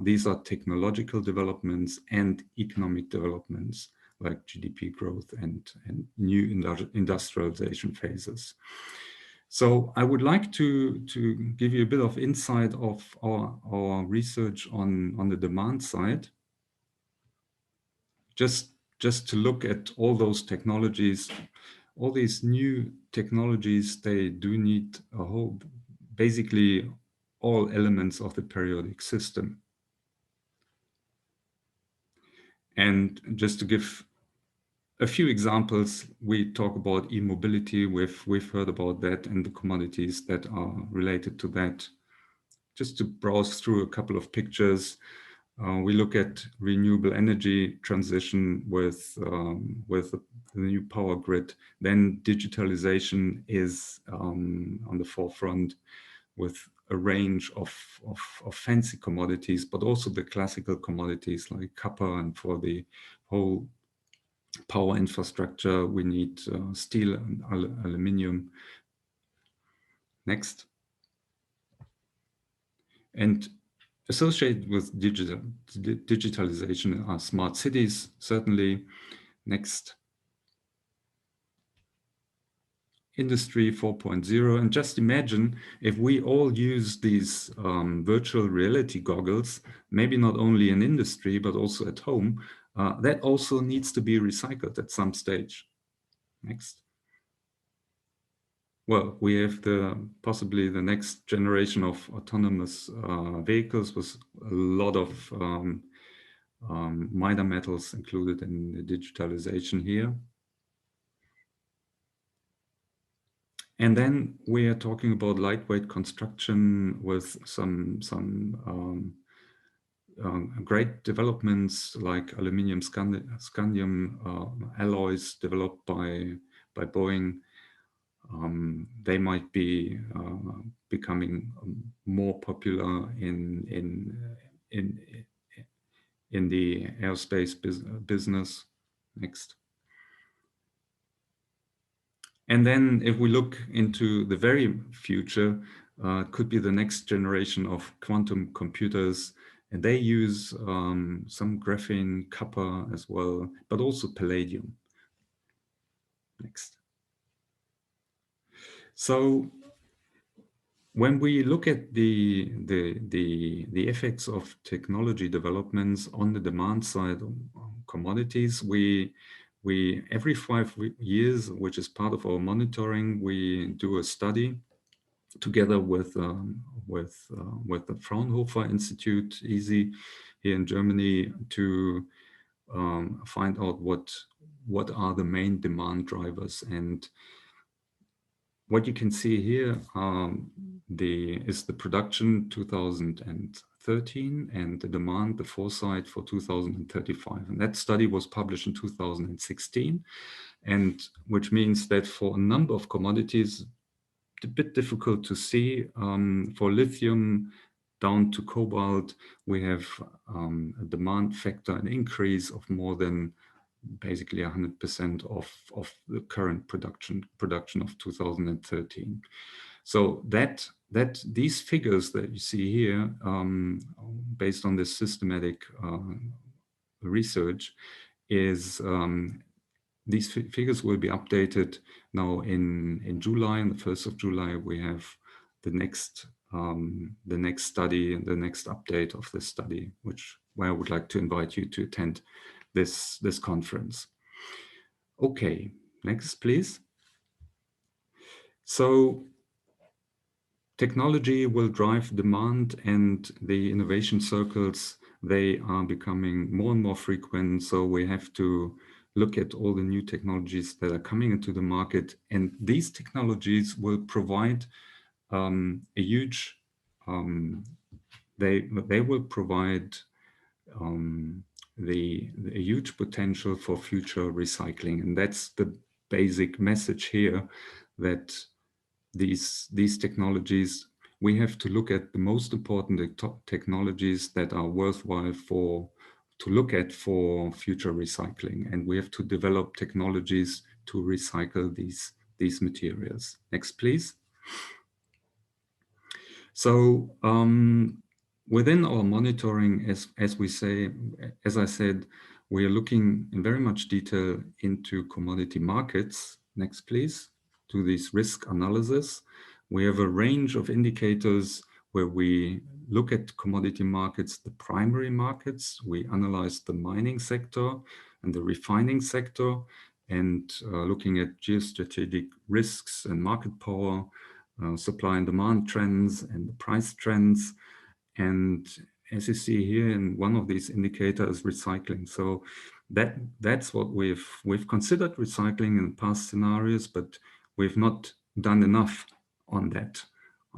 These are technological developments and economic developments like GDP growth and new industrialization phases. So I would like to give you a bit of insight of our research on the demand side. Just to look at all those technologies, all these new technologies, they do need a whole, basically all elements of the periodic system. And just to give a few examples, we talk about e-mobility. We've heard about that and the commodities that are related to that. Just to browse through a couple of pictures, we look at renewable energy transition with the new power grid. Then digitalization is on the forefront with a range of fancy commodities, but also the classical commodities like copper, and for the whole power infrastructure, we need steel and aluminium. Next. And associated with digitalization are smart cities, certainly. Next. Industry 4.0. And just imagine if we all use these virtual reality goggles, maybe not only in industry, but also at home, that also needs to be recycled at some stage. Next. Well, we have possibly the next generation of autonomous vehicles with a lot of minor metals included in the digitalization here. And then we are talking about lightweight construction with some great developments like aluminium scandium alloys developed by Boeing. They might be becoming more popular in the aerospace business. Next. And then if we look into the very future, could be the next generation of quantum computers, and they use some graphene, copper as well, but also palladium. Next. So when we look at the effects of technology developments on the demand side of commodities, we every 5 years, which is part of our monitoring, we do a study together with the Fraunhofer Institute, EASY, here in Germany, to find out what are the main demand drivers. And what you can see here is the production 2013 and the demand, the foresight for 2035. And that study was published in 2016, and which means that for a number of commodities, a bit difficult to see. For lithium down to cobalt, we have a demand factor, an increase of more than basically 100% of the current production of 2013. So that these figures that you see here, based on this systematic research, is these figures will be updated now in July. On the 1st of July, we have the next study, the next update of this study, where I would like to invite you to attend this conference. Okay, next, please. So technology will drive demand, and the innovation circles, they are becoming more and more frequent. So we have to look at all the new technologies that are coming into the market, and these technologies will provide a huge, they will provide a huge potential for future recycling. And that's the basic message here, that these technologies, we have to look at the most important technologies that are worthwhile to look at for future recycling. And we have to develop technologies to recycle these materials. Next, please. So within our monitoring, as I said, we are looking in very much detail into commodity markets. Next, please. To this risk analysis. We have a range of indicators where we look at commodity markets, the primary markets. We analyze the mining sector and the refining sector, and looking at geostrategic risks and market power, supply and demand trends and the price trends. And as you see here in one of these indicators, recycling. So that's what we've considered recycling in past scenarios, but we've not done enough on that,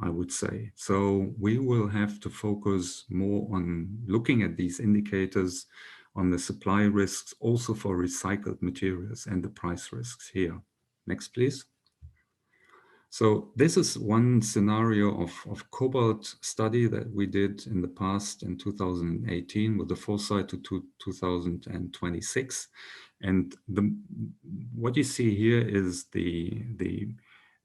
I would say. So we will have to focus more on looking at these indicators, on the supply risks, also for recycled materials, and the price risks here. Next, please. So this is one scenario of cobalt study that we did in the past in 2018 with the foresight to 2026. And what you see here is the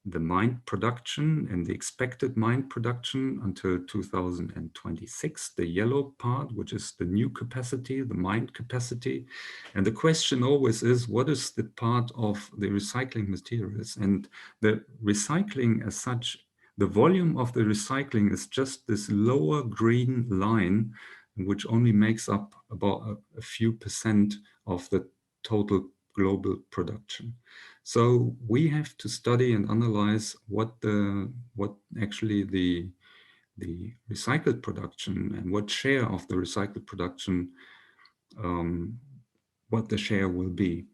mine production and the expected mine production until 2026, the yellow part, which is the new capacity, the mine capacity. And the question always is, what is the part of the recycling materials? And the recycling as such, the volume of the recycling is just this lower green line, which only makes up about a few percent of the total global production. So we have to study and analyze what actually the recycled production and what share of the recycled production, what the share will be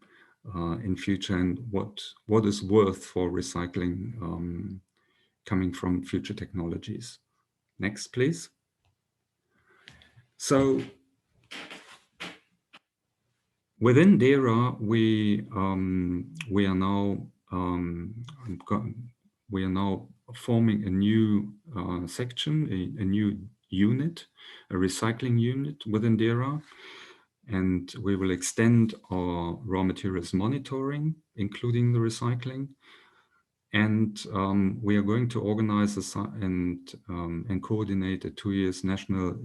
in future, and what is worth for recycling coming from future technologies. Next, please. So within DERA, we are now forming a new section, a new unit, a recycling unit within DERA, and we will extend our raw materials monitoring, including the recycling. And we are going to organize and coordinate a 2-year national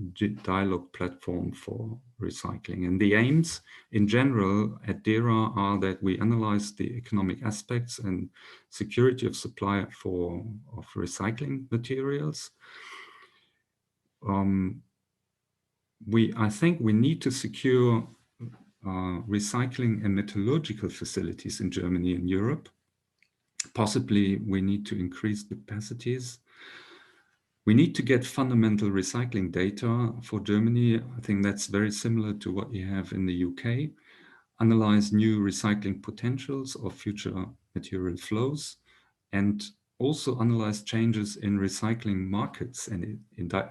dialogue platform for recycling. And the aims in general at DERA are that we analyze the economic aspects and security of supply of recycling materials. I think we need to secure recycling and metallurgical facilities in Germany and Europe. Possibly we need to increase the capacities. We need to get fundamental recycling data for Germany. I think that's very similar to what you have in the UK. Analyze new recycling potentials of future material flows, and also analyze changes in recycling markets and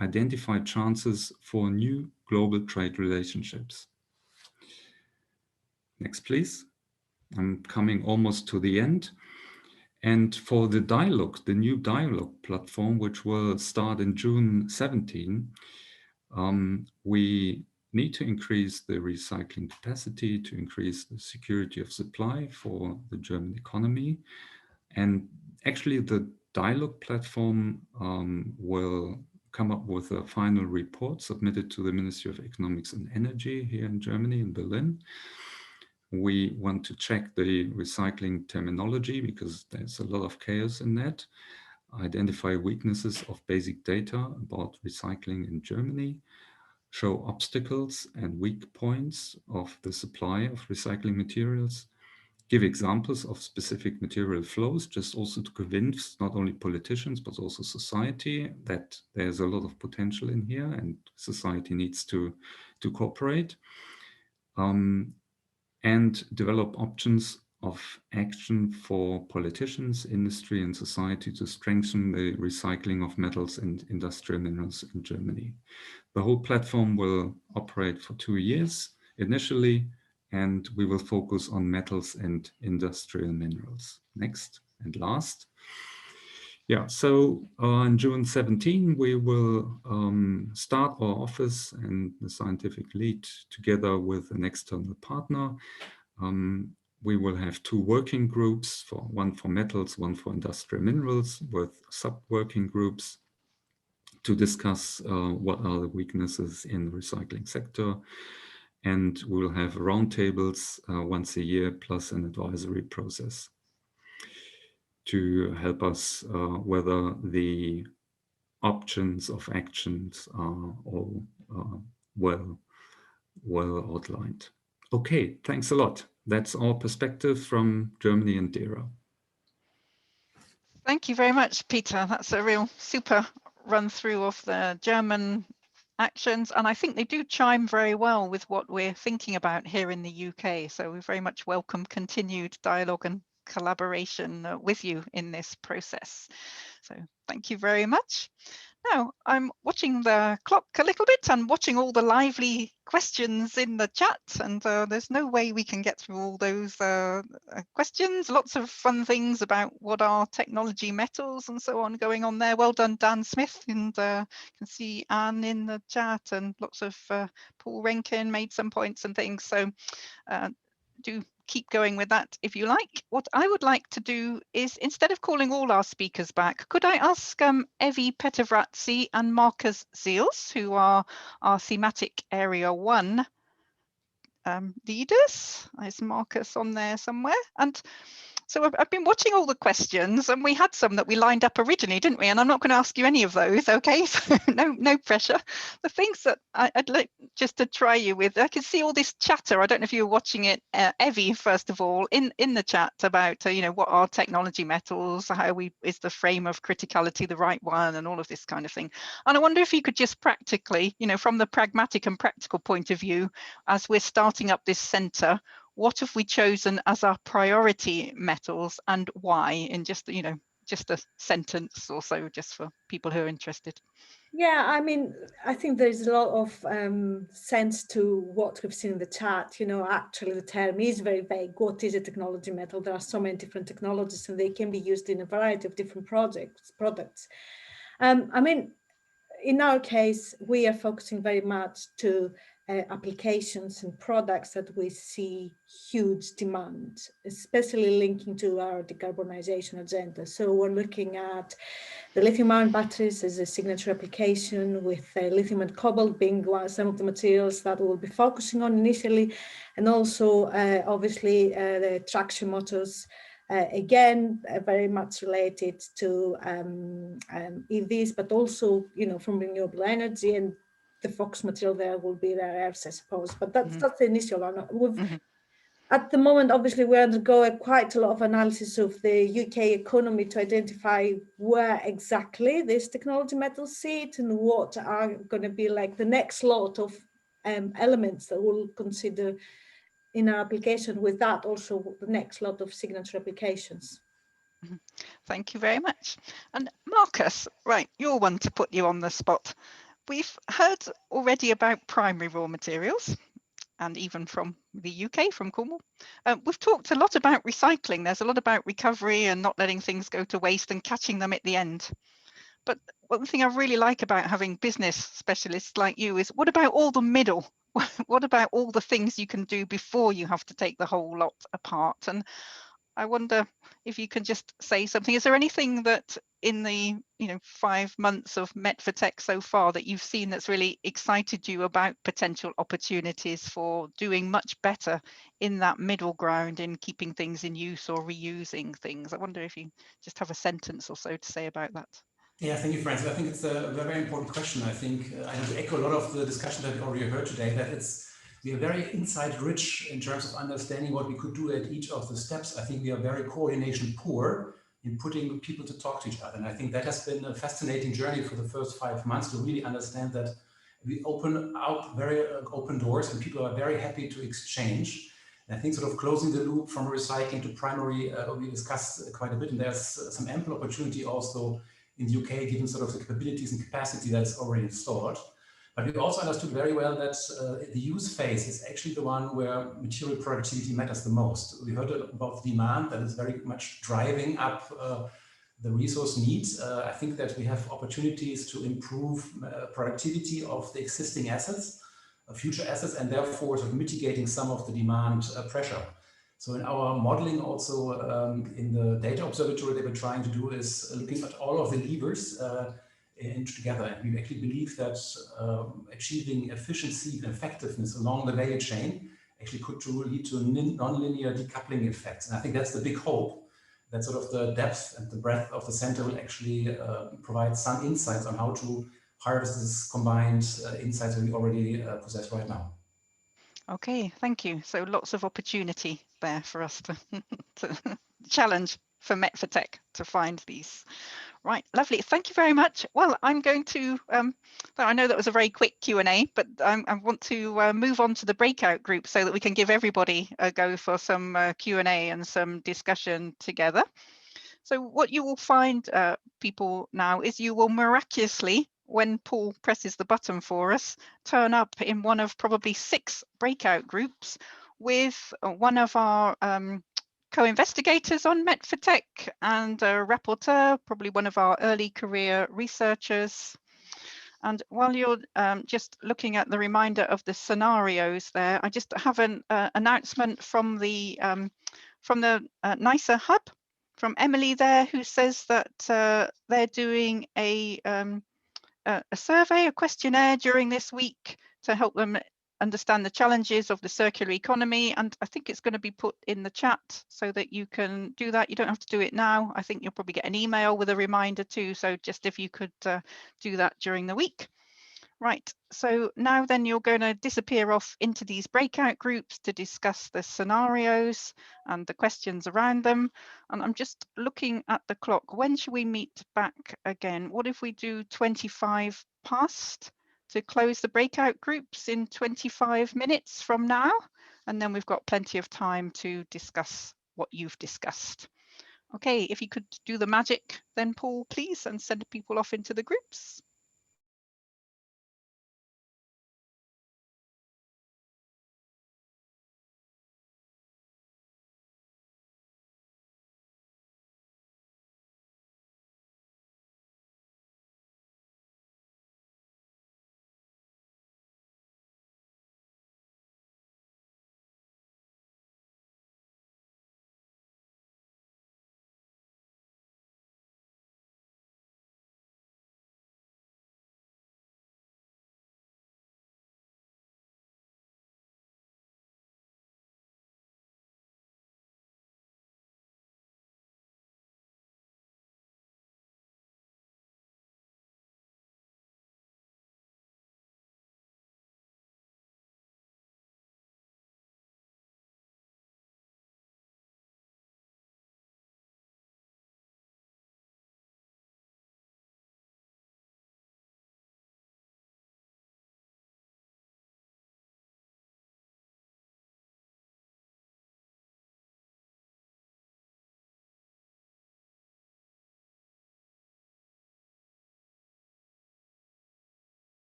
identify chances for new global trade relationships. Next, please. I'm coming almost to the end. And for the dialogue, the new dialogue platform, which will start in June 17, we need to increase the recycling capacity to increase the security of supply for the German economy. And actually the dialogue platform will come up with a final report submitted to the Ministry of Economics and Energy here in Germany, in Berlin. We want to check the recycling terminology because there's a lot of chaos in that. Identify weaknesses of basic data about recycling in Germany. Show obstacles and weak points of the supply of recycling materials. Give examples of specific material flows, just also to convince not only politicians, but also society that there's a lot of potential in here and society needs to cooperate. And develop options of action for politicians, industry, and society to strengthen the recycling of metals and industrial minerals in Germany. The whole platform will operate for 2 years initially, and we will focus on metals and industrial minerals. Next and last. Yeah, so on June 17, we will start our office and the scientific lead together with an external partner. We will have 2 working groups, one for metals, one for industrial minerals, with sub-working groups to discuss what are the weaknesses in the recycling sector. And we will have roundtables once a year, plus an advisory process to help us whether the options of actions are all well outlined. Okay, thanks a lot. That's our perspective from Germany and DERA. Thank you very much, Peter. That's a real super run through of the German actions, and I think they do chime very well with what we're thinking about here in the UK. So we very much welcome continued dialogue and collaboration with you in this process. So thank you very much. Now I'm watching the clock a little bit and watching all the lively questions in the chat, and there's no way we can get through all those questions. Lots of fun things about what are technology metals and so on going on there. Well done, Dan Smith, and can see Anne in the chat, and lots of Paul Rankin made some points and things. So do keep going with that if you like. What I would like to do is, instead of calling all our speakers back, could I ask Evie Petevratzi and Marcus Ziels, who are our thematic area 1 leaders. Is Marcus on there somewhere? And so I've been watching all the questions, and we had some that we lined up originally, didn't we? And I'm not going to ask you any of those, okay? So no pressure. The things that I'd like just to try you with, I can see all this chatter. I don't know if you were watching it, Evie, first of all, in the chat about, you know, what are technology metals, is the frame of criticality the right one, and all of this kind of thing. And I wonder if you could just practically, you know, from the pragmatic and practical point of view, as we're starting up this centre, what have we chosen as our priority metals and why, in just, you know, just a sentence or so, just for people who are interested? Yeah, I mean, I think there's a lot of sense to what we've seen in the chat. You know, actually the term is very vague. What is a technology metal? There are so many different technologies, and they can be used in a variety of different products. I mean, in our case, we are focusing very much to applications and products that we see huge demand, especially linking to our decarbonization agenda. So we're looking at the lithium-ion batteries as a signature application, with lithium and cobalt being some of the materials that we'll be focusing on initially, and also obviously the traction motors, again very much related to EVs, but also from renewable energy, and the focus material there will be rare earths, I suppose. But that's the initial one. At the moment, obviously, we undergo quite a lot of analysis of the UK economy to identify where exactly this technology metals sit and what are going to be like the next lot of elements that we'll consider in our application. With that, also the next lot of signature applications. Thank you very much. And Marcus, right, you're one to put you on the spot. We've heard already about primary raw materials, and even from the UK, from Cornwall. We've talked a lot about recycling. There's a lot about recovery and not letting things go to waste and catching them at the end. But one thing I really like about having business specialists like you is, what about all the middle? What about all the things you can do before you have to take the whole lot apart? And I wonder if you can just say something. Is there anything that in the 5 months of Met4Tech so far that you've seen that's really excited you about potential opportunities for doing much better in that middle ground, in keeping things in use or reusing things? I wonder if you just have a sentence or so to say about that. Yeah, thank you, Francis. I think it's a very important question. I think I have to echo a lot of the discussion that we already heard today, that we are very insight rich in terms of understanding what we could do at each of the steps. I think we are very coordination poor in putting people to talk to each other. And I think that has been a fascinating journey for the first 5 months, to really understand that we open out very open doors and people are very happy to exchange. And I think sort of closing the loop from recycling to primary, we discussed quite a bit, and there's some ample opportunity also in the UK, given sort of the capabilities and capacity that's already installed. But we also understood very well that the use phase is actually the one where material productivity matters the most. We heard about demand that is very much driving up the resource needs. I think that we have opportunities to improve productivity of the existing assets, future assets, and therefore sort of mitigating some of the demand pressure. So in our modeling also in the data observatory that we're trying to do is looking at all of the levers together. And we actually believe that achieving efficiency and effectiveness along the value chain actually could lead to non-linear decoupling effects. And I think that's the big hope, that sort of the depth and the breadth of the center will actually provide some insights on how to harvest this combined insights that we already possess right now. Okay, thank you. So lots of opportunity there for us to, to challenge for Met4Tech to find these. Right, lovely. Thank you very much. Well, I'm going to, I know that was a very quick Q&A, but I want to move on to the breakout group so that we can give everybody a go for some Q&A and some discussion together. So what you will find, people, now is you will miraculously, when Paul presses the button for us, turn up in one of probably 6 breakout groups with one of our co-investigators on Met4Tech and a rapporteur, probably one of our early career researchers. And while you're just looking at the reminder of the scenarios there, I just have an announcement from the NICER hub, from Emily there, who says that they're doing a survey, a questionnaire during this week to help them understand the challenges of the circular economy, and I think it's going to be put in the chat so that you can do that. You don't have to do it now. I think you'll probably get an email with a reminder too, so just if you could do that during the week. Right, so now then you're going to disappear off into these breakout groups to discuss the scenarios and the questions around them. And I'm just looking at the clock. When should we meet back again? What if we do 25 past to close the breakout groups in 25 minutes from now? And then we've got plenty of time to discuss what you've discussed. Okay, if you could do the magic then, Paul, please, and send people off into the groups.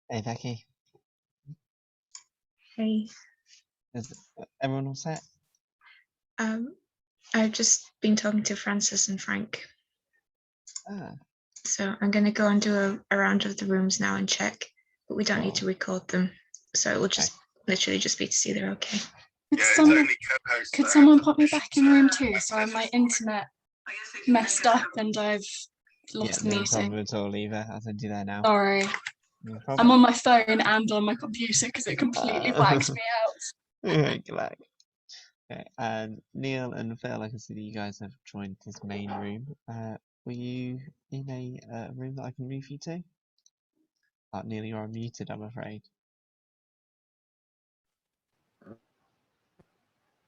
Hey, Becky. Hey, Is everyone all set? I've just been talking to Francis and Frank, Ah, so I'm going to go and do a round of the rooms now and check, but we don't need to sure. record them, so it will Okay. just literally just be to see they're okay. Could someone put me back in room 2? Sorry, my internet messed up and I've Yeah, lost the no meeting. problem at all, Eva. I'll send you there now. Sorry. No I'm problem. on my phone and on my computer because it completely whacked me out. Good luck. Okay, and Neil and Phil, I can see that you guys have joined this main room. Were you in a room that I can move you to? Neil, you're unmuted, I'm afraid.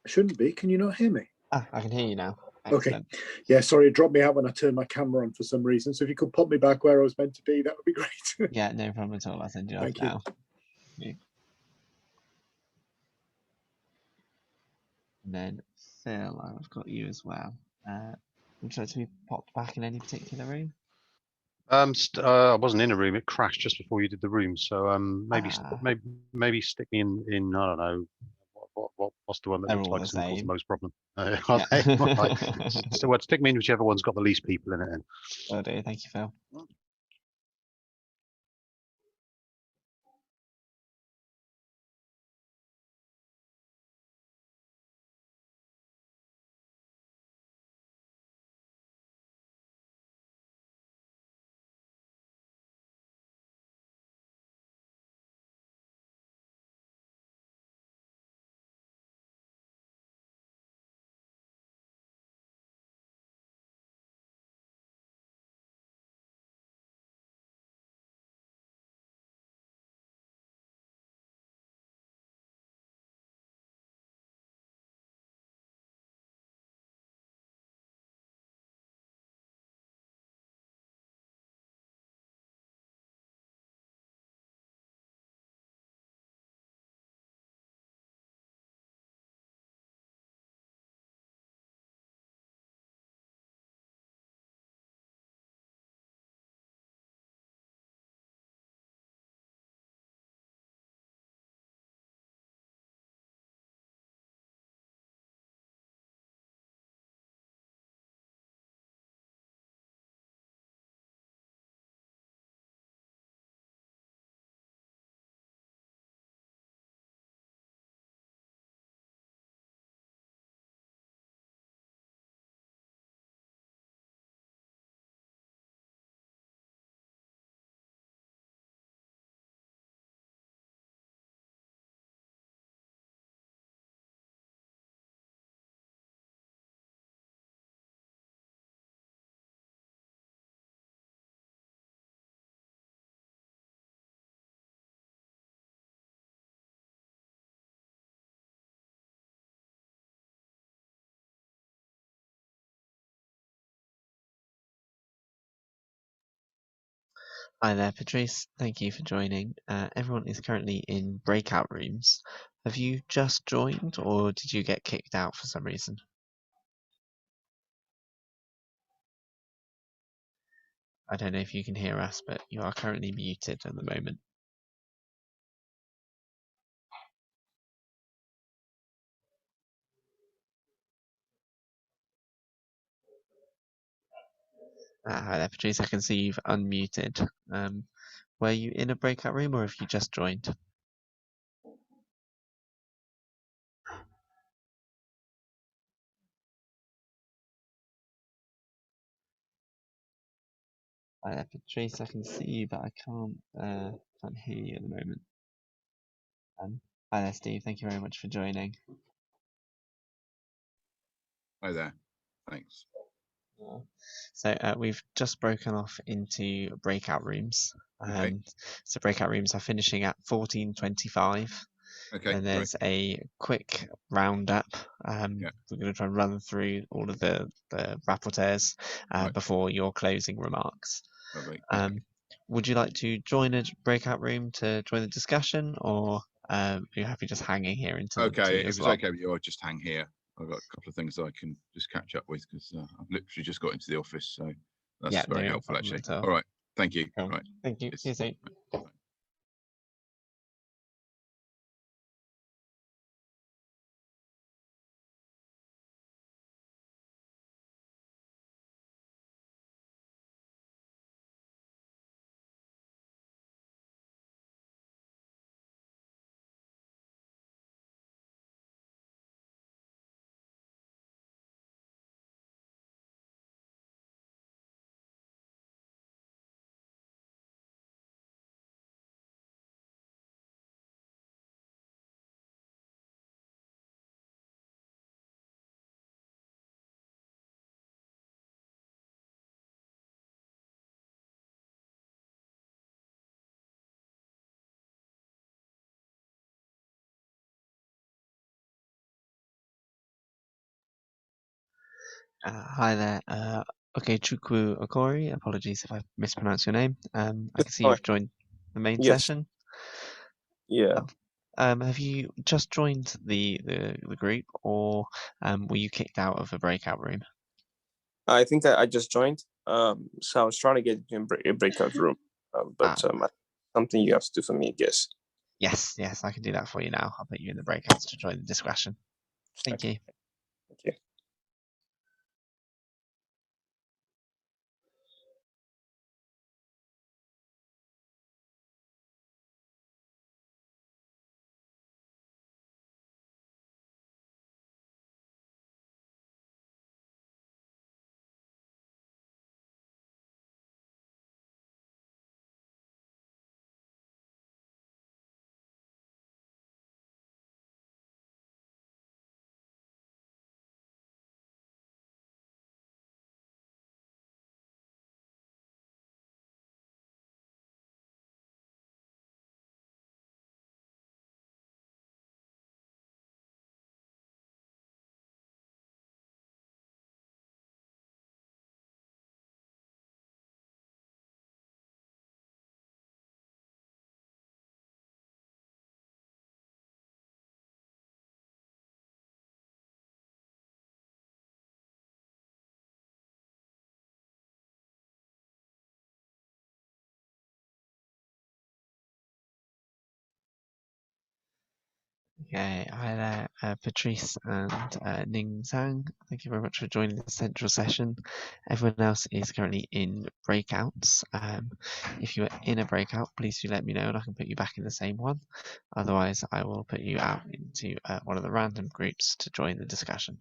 Shouldn't be. Can you not hear me? Ah, I can hear you now. Excellent. Okay. Yeah, sorry, it dropped me out when I turned my camera on for some reason. So if you could pop me back where I was meant to be, that would be great. Yeah, no problem at all. I'll send you off Thank you. now. Yeah. And then Phil, I've got you as well. Would you like to be popped back in any particular room? I wasn't in a room. It crashed just before you did the room. So maybe stick me in. I don't know. What's the one that They're looks all like the it's going to cause the same. most problem? Yeah. Right. So stick me in whichever one's got the least people in it. Then. Will do. Thank you, Phil. Hi there, Patrice. Thank you for joining. Everyone is currently in breakout rooms. Have you just joined or did you get kicked out for some reason? I don't know if you can hear us, but you are currently muted at the moment. Hi there, Patrice. I can see you've unmuted. Were you in a breakout room or have you just joined? Hi there, Patrice. I can see you, but I can't hear you at the moment. Hi there, Steve. Thank you very much for joining. Hi there. Thanks. So we've just broken off into breakout rooms. Okay. So breakout rooms are finishing at 14:25. Okay. And there's a quick roundup. We're going to try and run through all of the rapporteurs before your closing remarks. Lovely. Would you like to join a breakout room to join the discussion, or are you happy just hanging here until Okay, if as it's well? okay with you, I'll just hang here. I've got a couple of things I can just catch up with because I've literally just got into the office, so that's very helpful actually. All right, thank you. Cool. Right, thank you. See you soon. Bye. Hi there. Okay, Chukwu Okori. Apologies if I mispronounced your name. I can see fine. you've joined the main Yes. session. Yeah. Have you just joined the group, or were you kicked out of a breakout room? I think I just joined. So I was trying to get in a breakout room, but something you have to do for me, I guess. Yes, I can do that for you now. I'll put you in the breakouts to join the discussion. Thank you. Thank you. Okay, hi there, Patrice and Ning Zhang. Thank you very much for joining the central session. Everyone else is currently in breakouts. If you're in a breakout, please do let me know and I can put you back in the same one. Otherwise, I will put you out into one of the random groups to join the discussion.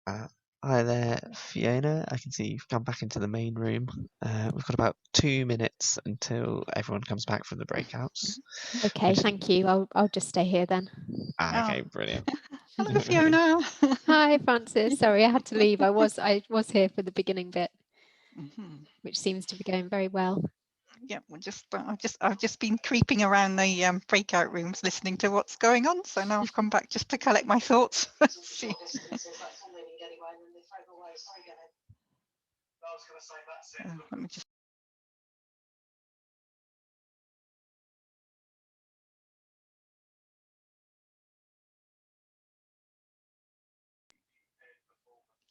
Hi there, Fiona. I can see you've come back into the main room. We've got about 2 minutes until everyone comes back from the breakouts. Okay, thank you. I'll just stay here then. Okay, brilliant. Hello, Fiona. Hi, Francis. Sorry, I had to leave. I was here for the beginning bit, which seems to be going very well. Yeah, I've just been creeping around the breakout rooms, listening to what's going on. So now I've come back just to collect my thoughts. Let me just.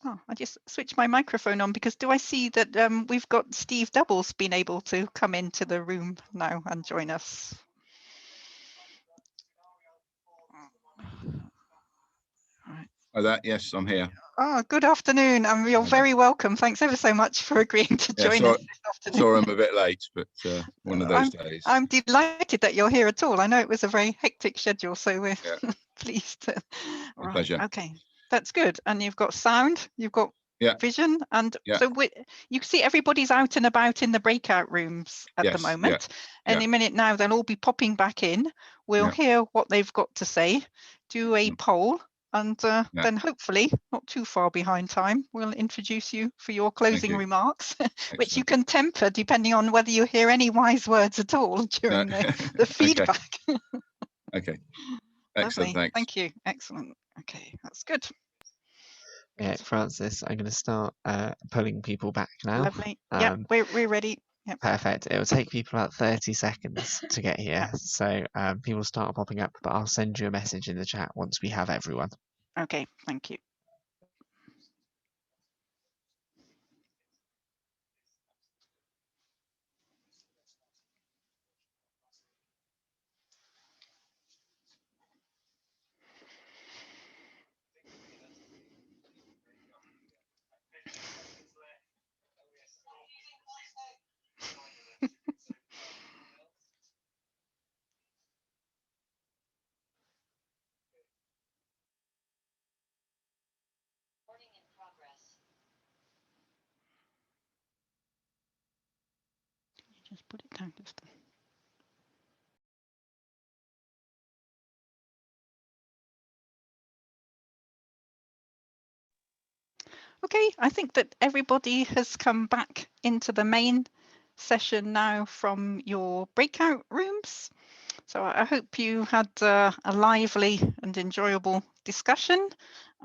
Oh, I just switched my microphone on because do I see that we've got Steve Doubles been able to come into the room now and join us? Oh, yes, I'm here. Oh, good afternoon, and you're very welcome. Thanks ever so much for agreeing to join us this afternoon. Sorry, I'm a bit late, but one of those days. I'm delighted that you're here at all. I know it was a very hectic schedule, so we're pleased. My pleasure. Okay, that's good. And you've got sound, you've got vision, and so you can see everybody's out and about in the breakout rooms at the moment. Any minute now, they'll all be popping back in. We'll hear what they've got to say, do a poll, and then hopefully, not too far behind time, we'll introduce you for your closing remarks, which you can temper depending on whether you hear any wise words at all during the feedback. Okay. Excellent, thanks. Thank you. Excellent. Okay, that's good. Yeah, Francis, I'm going to start pulling people back now. Lovely. Yeah, we're ready. Yep. Perfect. It will take people about 30 seconds to get here. So people start popping up, but I'll send you a message in the chat once we have everyone. Okay, thank you. Just put it down just. Okay, I think that everybody has come back into the main session now from your breakout rooms. So I hope you had a lively and enjoyable discussion,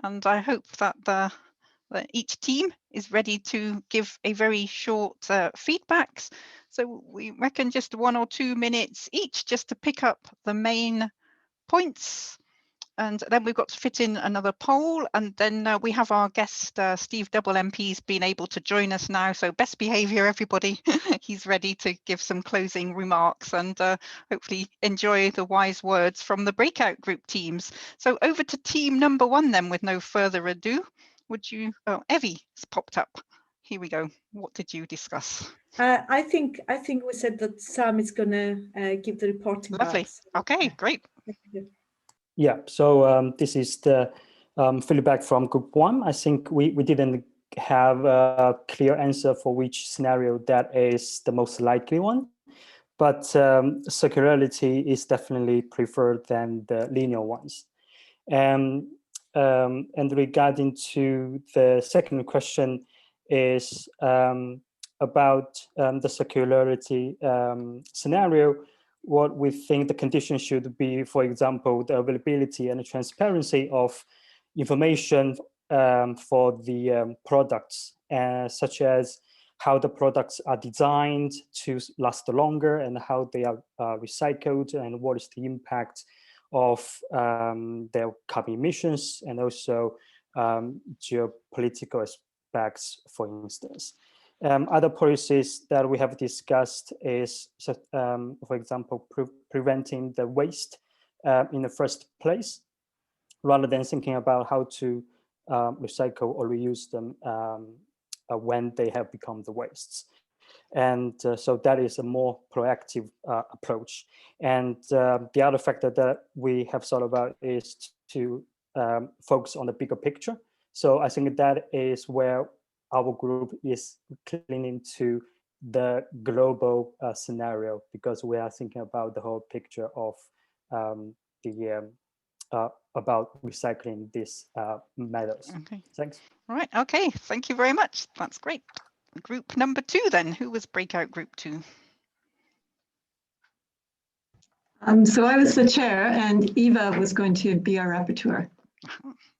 and I hope that that each team is ready to give a very short feedbacks. So we reckon just 1 or 2 minutes each just to pick up the main points. And then we've got to fit in another poll, and then we have our guest Steve Double MP's been able to join us now, so best behaviour everybody. He's ready to give some closing remarks and hopefully enjoy the wise words from the breakout group teams. So over to team number 1 then, with no further ado. Would you, Evie's popped up. Here we go. What did you discuss? I think we said that Sam is going to give the reporting Lovely. back. Okay, great. Yeah, so this is the feedback from group 1. I think we didn't have a clear answer for which scenario that is the most likely one, but circularity is definitely preferred than the linear ones. And regarding to the second question is about the circularity scenario. What we think the condition should be, for example, the availability and the transparency of information for the products, such as how the products are designed to last longer and how they are recycled, and what is the impact of their carbon emissions, and also geopolitical aspects, for instance. Other policies that we have discussed is, for example, preventing the waste in the first place, rather than thinking about how to recycle or reuse them when they have become the wastes. And so that is a more proactive approach. And the other factor that we have thought about is to focus on the bigger picture. So I think that is where our group is clinging to the global scenario, because we are thinking about the whole picture of about recycling these metals. Okay. Thanks. Right. Okay. Thank you very much. That's great. Group number 2 then. Who was breakout group 2? So I was the chair, and Eva was going to be our rapporteur.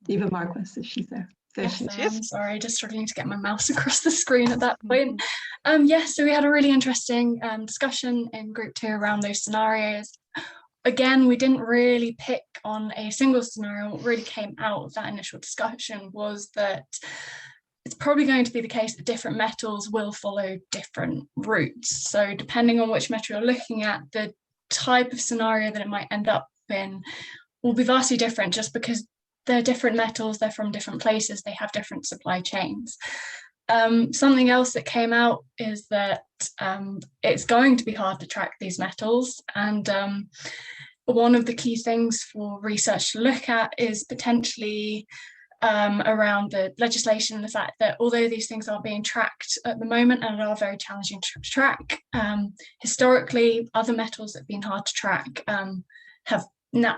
Eva Marquez, if she's there. Yes, I am. Sorry, just struggling to get my mouse across the screen at that point. Yes, so we had a really interesting discussion in group 2 around those scenarios. Again, we didn't really pick on a single scenario. What really came out of that initial discussion was that it's probably going to be the case that different metals will follow different routes. So depending on which metal you're looking at, the type of scenario that it might end up in will be vastly different, just because they're different metals, they're from different places, they have different supply chains. Something else that came out is that it's going to be hard to track these metals, and one of the key things for research to look at is potentially around the legislation and the fact that although these things are being tracked at the moment and are very challenging to track, historically other metals that have been hard to track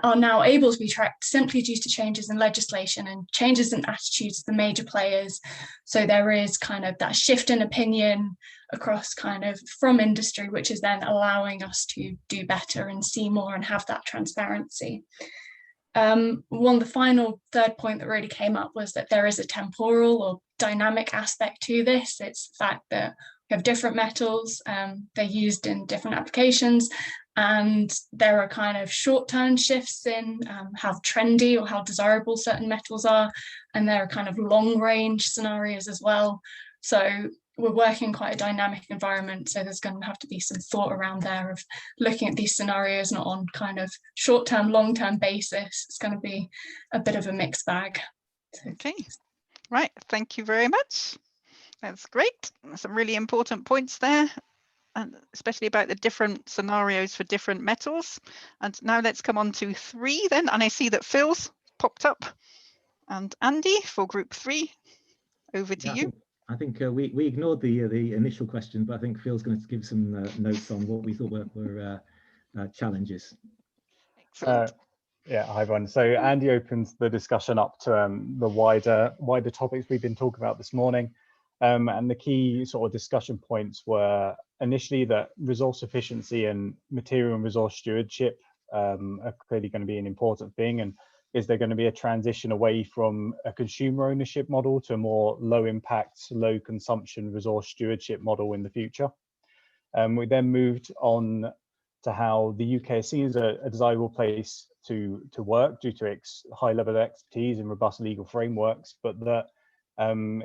are now able to be tracked simply due to changes in legislation and changes in attitudes of the major players. So there is kind of that shift in opinion across kind of from industry, which is then allowing us to do better and see more and have that transparency. The final third point that really came up was that there is a temporal or dynamic aspect to this. It's the fact that we have different metals, they're used in different applications, and there are kind of short-term shifts in how trendy or how desirable certain metals are, and there are kind of long-range scenarios as well. So we're working in quite a dynamic environment, so there's going to have to be some thought around there of looking at these scenarios not on kind of short-term, long-term basis. It's going to be a bit of a mixed bag. Okay, right, thank you very much. That's great. Some really important points there, and especially about the different scenarios for different metals. And now let's come on to 3 then, and I see that Phil's popped up. And Andy for group 3, over to you. I think we ignored the initial question, but I think Phil's going to give some notes on what we thought were challenges. Excellent. Yeah, hi everyone. So Andy opens the discussion up to the wider topics we've been talking about this morning. And the key sort of discussion points were initially that resource efficiency and material and resource stewardship are clearly going to be an important thing. And is there going to be a transition away from a consumer ownership model to a more low impact, low consumption resource stewardship model in the future? We then moved on to how the UK is seen as a desirable place to work due to its high level of expertise and robust legal frameworks, but that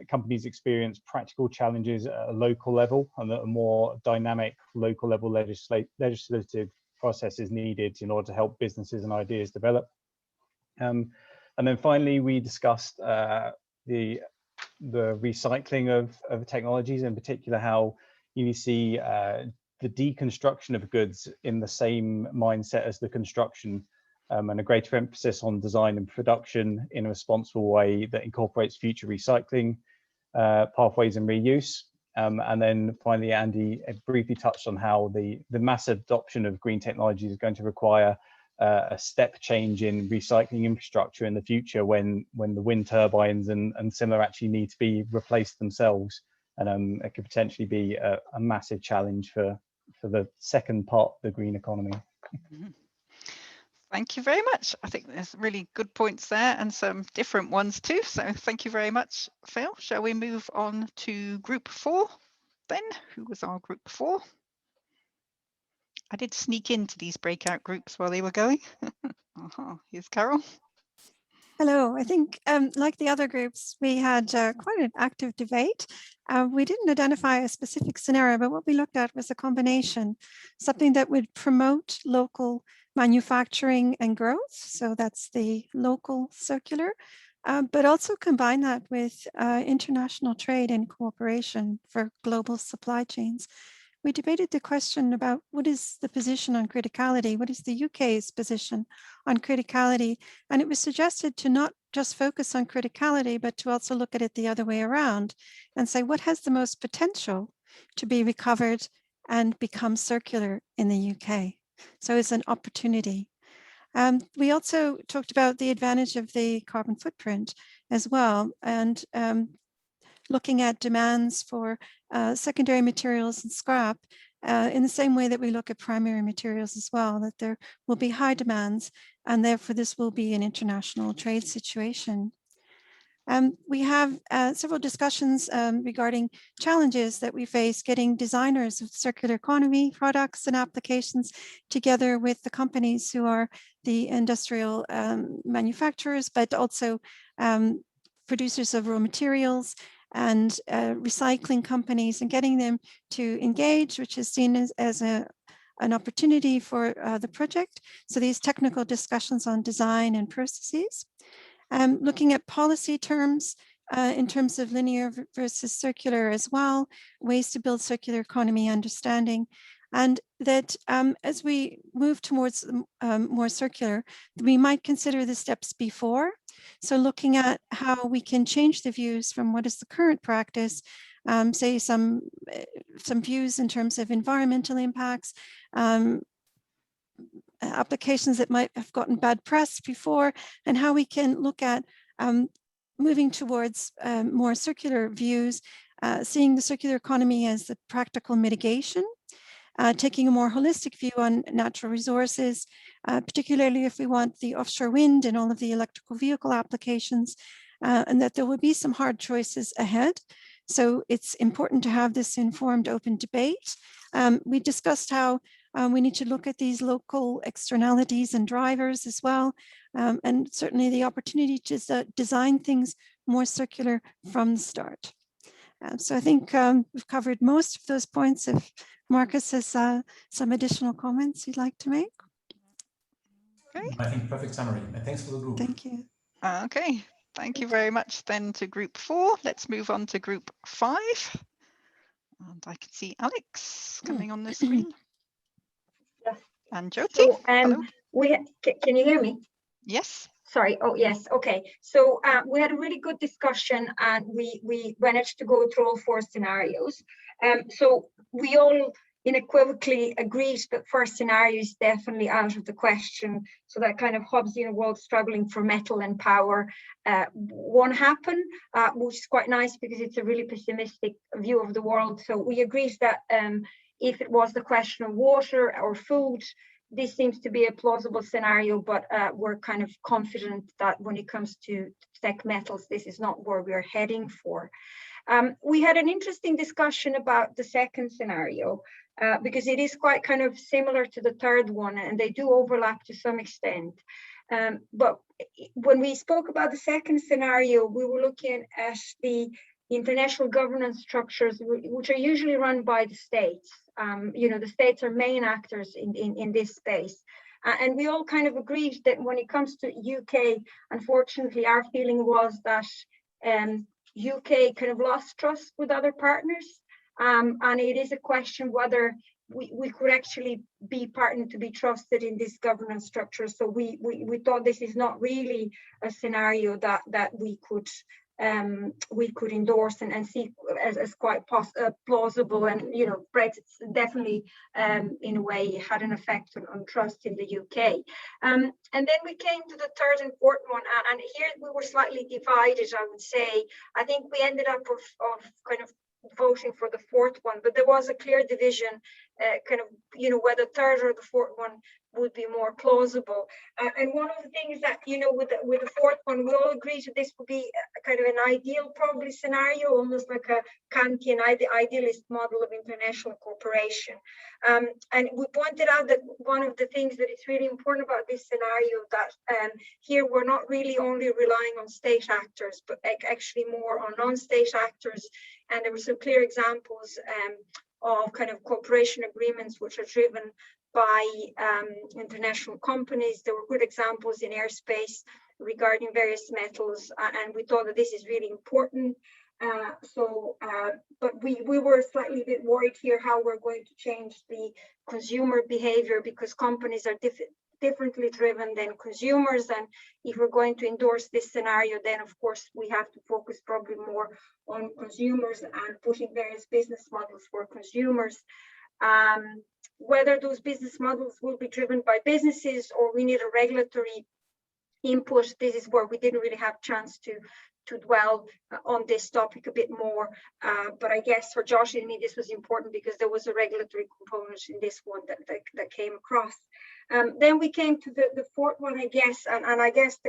companies experience practical challenges at a local level, and that a more dynamic local level legislative process is needed in order to help businesses and ideas develop. And then finally, we discussed the recycling of technologies, in particular how you see the deconstruction of goods in the same mindset as the construction, and a greater emphasis on design and production in a responsible way that incorporates future recycling pathways and reuse. And then finally, Andy briefly touched on how the massive adoption of green technology is going to require a step change in recycling infrastructure in the future when the wind turbines and similar actually need to be replaced themselves. And it could potentially be a massive challenge for the second part of the green economy. Thank you very much. I think there's really good points there and some different ones too. So thank you very much, Phil. Shall we move on to group 4 then? Who was our group 4? I did sneak into these breakout groups while they were going. Here's Carol. Hello. I think like the other groups, we had quite an active debate. We didn't identify a specific scenario, but what we looked at was a combination, something that would promote local manufacturing and growth. So that's the local circular, but also combine that with international trade and cooperation for global supply chains. We debated the question about what is the position on criticality, what is the UK's position on criticality, and it was suggested to not just focus on criticality, but to also look at it the other way around and say, what has the most potential to be recovered and become circular in the UK? So it's an opportunity. We also talked about the advantage of the carbon footprint as well, and looking at demands for secondary materials and scrap in the same way that we look at primary materials as well, that there will be high demands, and therefore this will be an international trade situation. We have several discussions regarding challenges that we face getting designers of circular economy products and applications together with the companies who are the industrial manufacturers, but also producers of raw materials and recycling companies, and getting them to engage, which is seen as an opportunity for the project. So these technical discussions on design and processes. Looking at policy terms in terms of linear versus circular as well, ways to build circular economy understanding, and that as we move towards more circular, we might consider the steps before. So looking at how we can change the views from what is the current practice, say some views in terms of environmental impacts, applications that might have gotten bad press before, and how we can look at moving towards more circular views, seeing the circular economy as the practical mitigation, taking a more holistic view on natural resources, particularly if we want the offshore wind and all of the electrical vehicle applications, and that there will be some hard choices ahead. So it's important to have this informed, open debate. We discussed how we need to look at these local externalities and drivers as well, and certainly the opportunity to design things more circular from the start. So I think we've covered most of those points. If Marcus has some additional comments he'd like to make. Okay. I think perfect summary. Thanks for the group. Thank you. Okay, thank you very much then to group 4. Let's move on to group 5. And I can see Alex coming on the screen. Yes. And Jyoti. So, hello. Can you hear me? Yes. Sorry. Oh, yes. Okay. So we had a really good discussion, and we managed to go through all 4 scenarios. So we all unequivocally agreed that first scenario is definitely out of the question. So that kind of Hobbesian world struggling for metal and power won't happen, which is quite nice because it's a really pessimistic view of the world. So we agreed that if it was the question of water or food, this seems to be a plausible scenario, but we're kind of confident that when it comes to tech metals, this is not where we're heading for. We had an interesting discussion about the second scenario because it is quite kind of similar to the third one, and they do overlap to some extent. But when we spoke about the second scenario, we were looking at the international governance structures, which are usually run by the states. The states are main actors in this space. And we all kind of agreed that when it comes to UK, unfortunately, our feeling was that UK kind of lost trust with other partners. And it is a question whether we could actually be partnered to be trusted in this governance structure. So we thought this is not really a scenario that we could endorse and see as quite plausible. And Brexit definitely in a way had an effect on trust in the UK. And then we came to the third and fourth one, and here we were slightly divided, I would say. I think we ended up of kind of voting for the fourth one, but there was a clear division, whether third or the fourth one would be more plausible. And one of the things that, with the fourth one, we all agreed that this would be kind of an ideal probably scenario, almost like a Kantian idealist model of international cooperation. And we pointed out that one of the things that is really important about this scenario, that here we're not really only relying on state actors, but actually more on non-state actors. And there were some clear examples of kind of cooperation agreements which are driven by international companies. There were good examples in airspace regarding various metals, and we thought that this is really important. But we were slightly a bit worried here how we're going to change the consumer behavior, because companies are differently driven than consumers. And if we're going to endorse this scenario, then of course we have to focus probably more on consumers and pushing various business models for consumers. Whether those business models will be driven by businesses or we need a regulatory input, this is where we didn't really have chance to dwell on this topic a bit more. But I guess for Josh and me, this was important because there was a regulatory component in this one that came across. Then we came to the fourth one, I guess, and I guess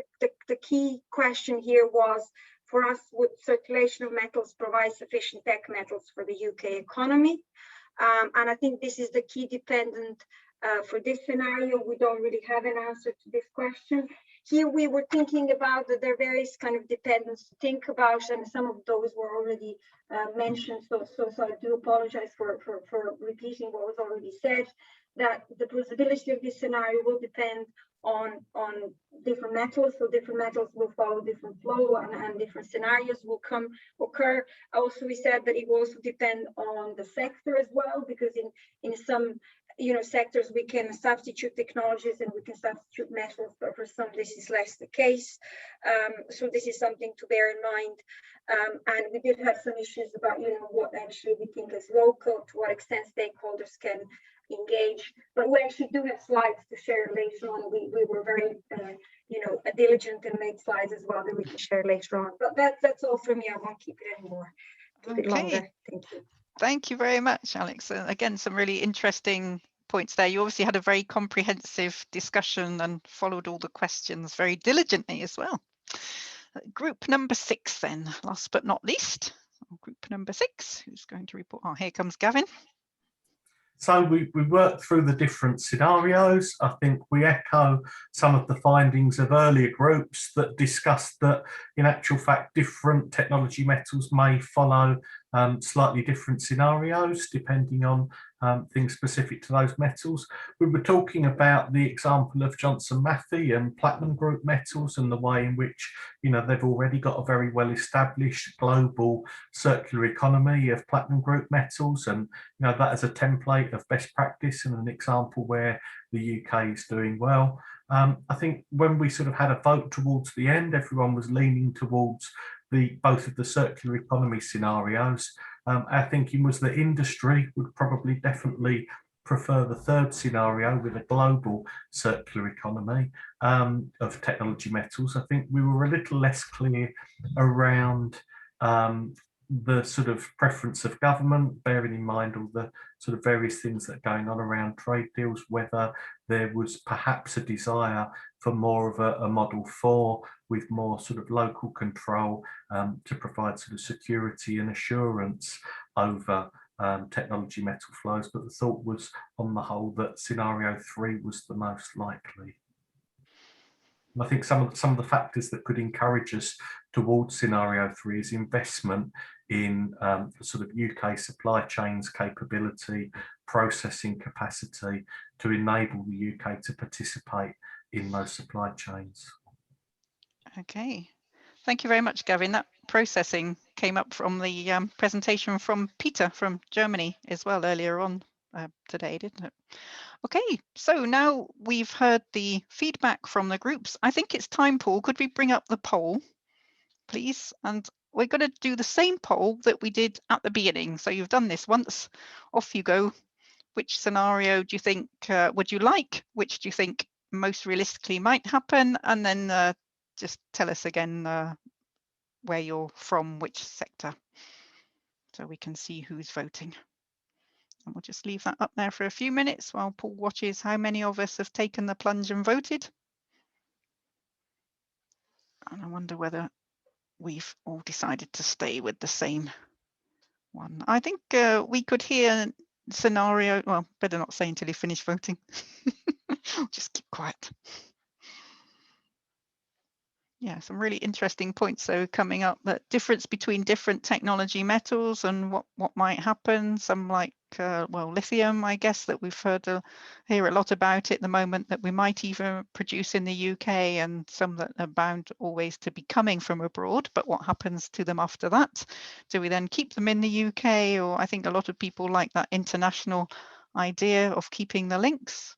the key question here was, for us, would circulation of metals provide sufficient tech metals for the UK economy? And I think this is the key dependent for this scenario. We don't really have an answer to this question. Here we were thinking about that there are various kind of dependents to think about, and some of those were already mentioned. So I do apologize for repeating what was already said, that the plausibility of this scenario will depend on different metals. So different metals will follow different flow and different scenarios will occur. Also, we said that it will also depend on the sector as well, because in some sectors we can substitute technologies and we can substitute metals, but for some this is less the case. So this is something to bear in mind. And we did have some issues about what actually we think is local, to what extent stakeholders can engage, but we actually do have slides to share later on. We were very diligent and made slides as well that we can share later on. But that's all from me. I won't keep it anymore. Keep it longer. Thank you. Thank you very much, Alex. Again, some really interesting points there. You obviously had a very comprehensive discussion and followed all the questions very diligently as well. Group number 6 then, last but not least. Group number 6, who's going to report? Oh, here comes Gavin. So we worked through the different scenarios. I think we echo some of the findings of earlier groups that discussed that in actual fact different technology metals may follow slightly different scenarios depending on things specific to those metals. We were talking about the example of Johnson Matthey and Platinum Group metals and the way in which they've already got a very well established global circular economy of Platinum Group metals, and that as a template of best practice and an example where the UK is doing well. I think when we sort of had a vote towards the end, everyone was leaning towards both of the circular economy scenarios. Our thinking was that industry would probably definitely prefer the third scenario with a global circular economy of technology metals. I think we were a little less clear around the sort of preference of government, bearing in mind all the sort of various things that are going on around trade deals, whether there was perhaps a desire for more of a model 4 with more sort of local control to provide sort of security and assurance over technology metal flows. But the thought was on the whole that scenario 3 was the most likely. I think some of the factors that could encourage us towards scenario 3 is investment in sort of UK supply chains capability, processing capacity to enable the UK to participate in those supply chains. Okay, thank you very much, Gavin. That processing came up from the presentation from Peter from Germany as well earlier on today, didn't it? Okay, so now we've heard the feedback from the groups. I think it's time, Paul, could we bring up the poll, please? And we're going to do the same poll that we did at the beginning. So you've done this once, off you go. Which scenario do you think would you like? Which do you think most realistically might happen? And then just tell us again where you're from, which sector, so we can see who's voting. And we'll just leave that up there for a few minutes while Paul watches how many of us have taken the plunge and voted. And I wonder whether we've all decided to stay with the same one. I think we could hear scenario, well, better not say until you finish voting. Just keep quiet. Yeah, some really interesting points though coming up, that difference between different technology metals and what might happen. Some like well, lithium, I guess, that we've hear a lot about at the moment, that we might even produce in the UK, and some that are bound always to be coming from abroad. But what happens to them after that? Do we then keep them in the UK? Or I think a lot of people like that international idea of keeping the links.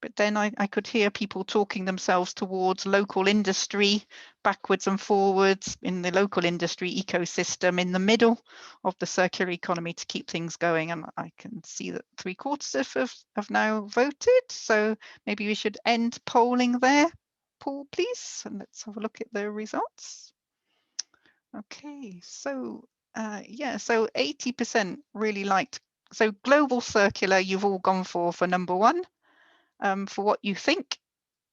But then I could hear people talking themselves towards local industry, backwards and forwards in the local industry ecosystem in the middle of the circular economy to keep things going. And I can see that 3/4 have now voted. So maybe we should end polling there, Paul, please. And let's have a look at the results. Okay, so yeah, so 80% really liked. So global circular, you've all gone for number one. For what you think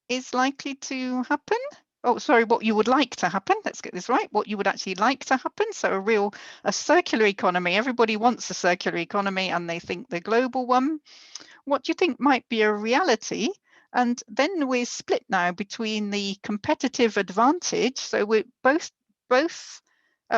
is likely to happen. Oh, sorry, what you would like to happen. Let's get this right. What you would actually like to happen. So a circular economy. Everybody wants a circular economy and they think the global one. What do you think might be a reality? And then we're split now between the competitive advantage. So we're both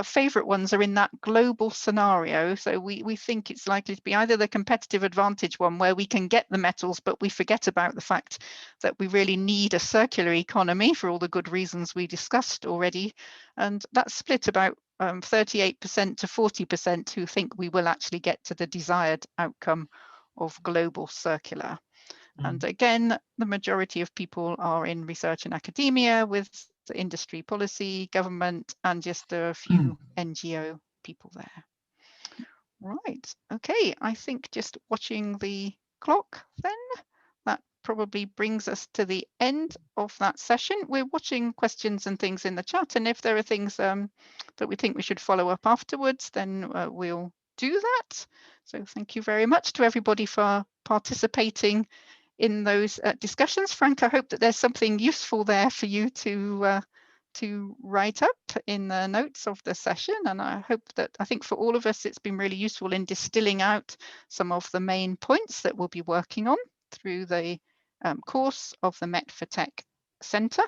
favorite ones are in that global scenario. So we think it's likely to be either the competitive advantage one where we can get the metals, but we forget about the fact that we really need a circular economy for all the good reasons we discussed already. And that's split about 38% to 40% who think we will actually get to the desired outcome of global circular. And again, the majority of people are in research and academia with the industry policy, government, and just a few NGO people there. Right, okay, I think just watching the clock then, that probably brings us to the end of that session. We're watching questions and things in the chat, and if there are things that we think we should follow up afterwards, then we'll do that. So thank you very much to everybody for participating in those discussions. Frank, I hope that there's something useful there for you to write up in the notes of the session. And I think for all of us, it's been really useful in distilling out some of the main points that we'll be working on through the course of the Met for Tech Centre.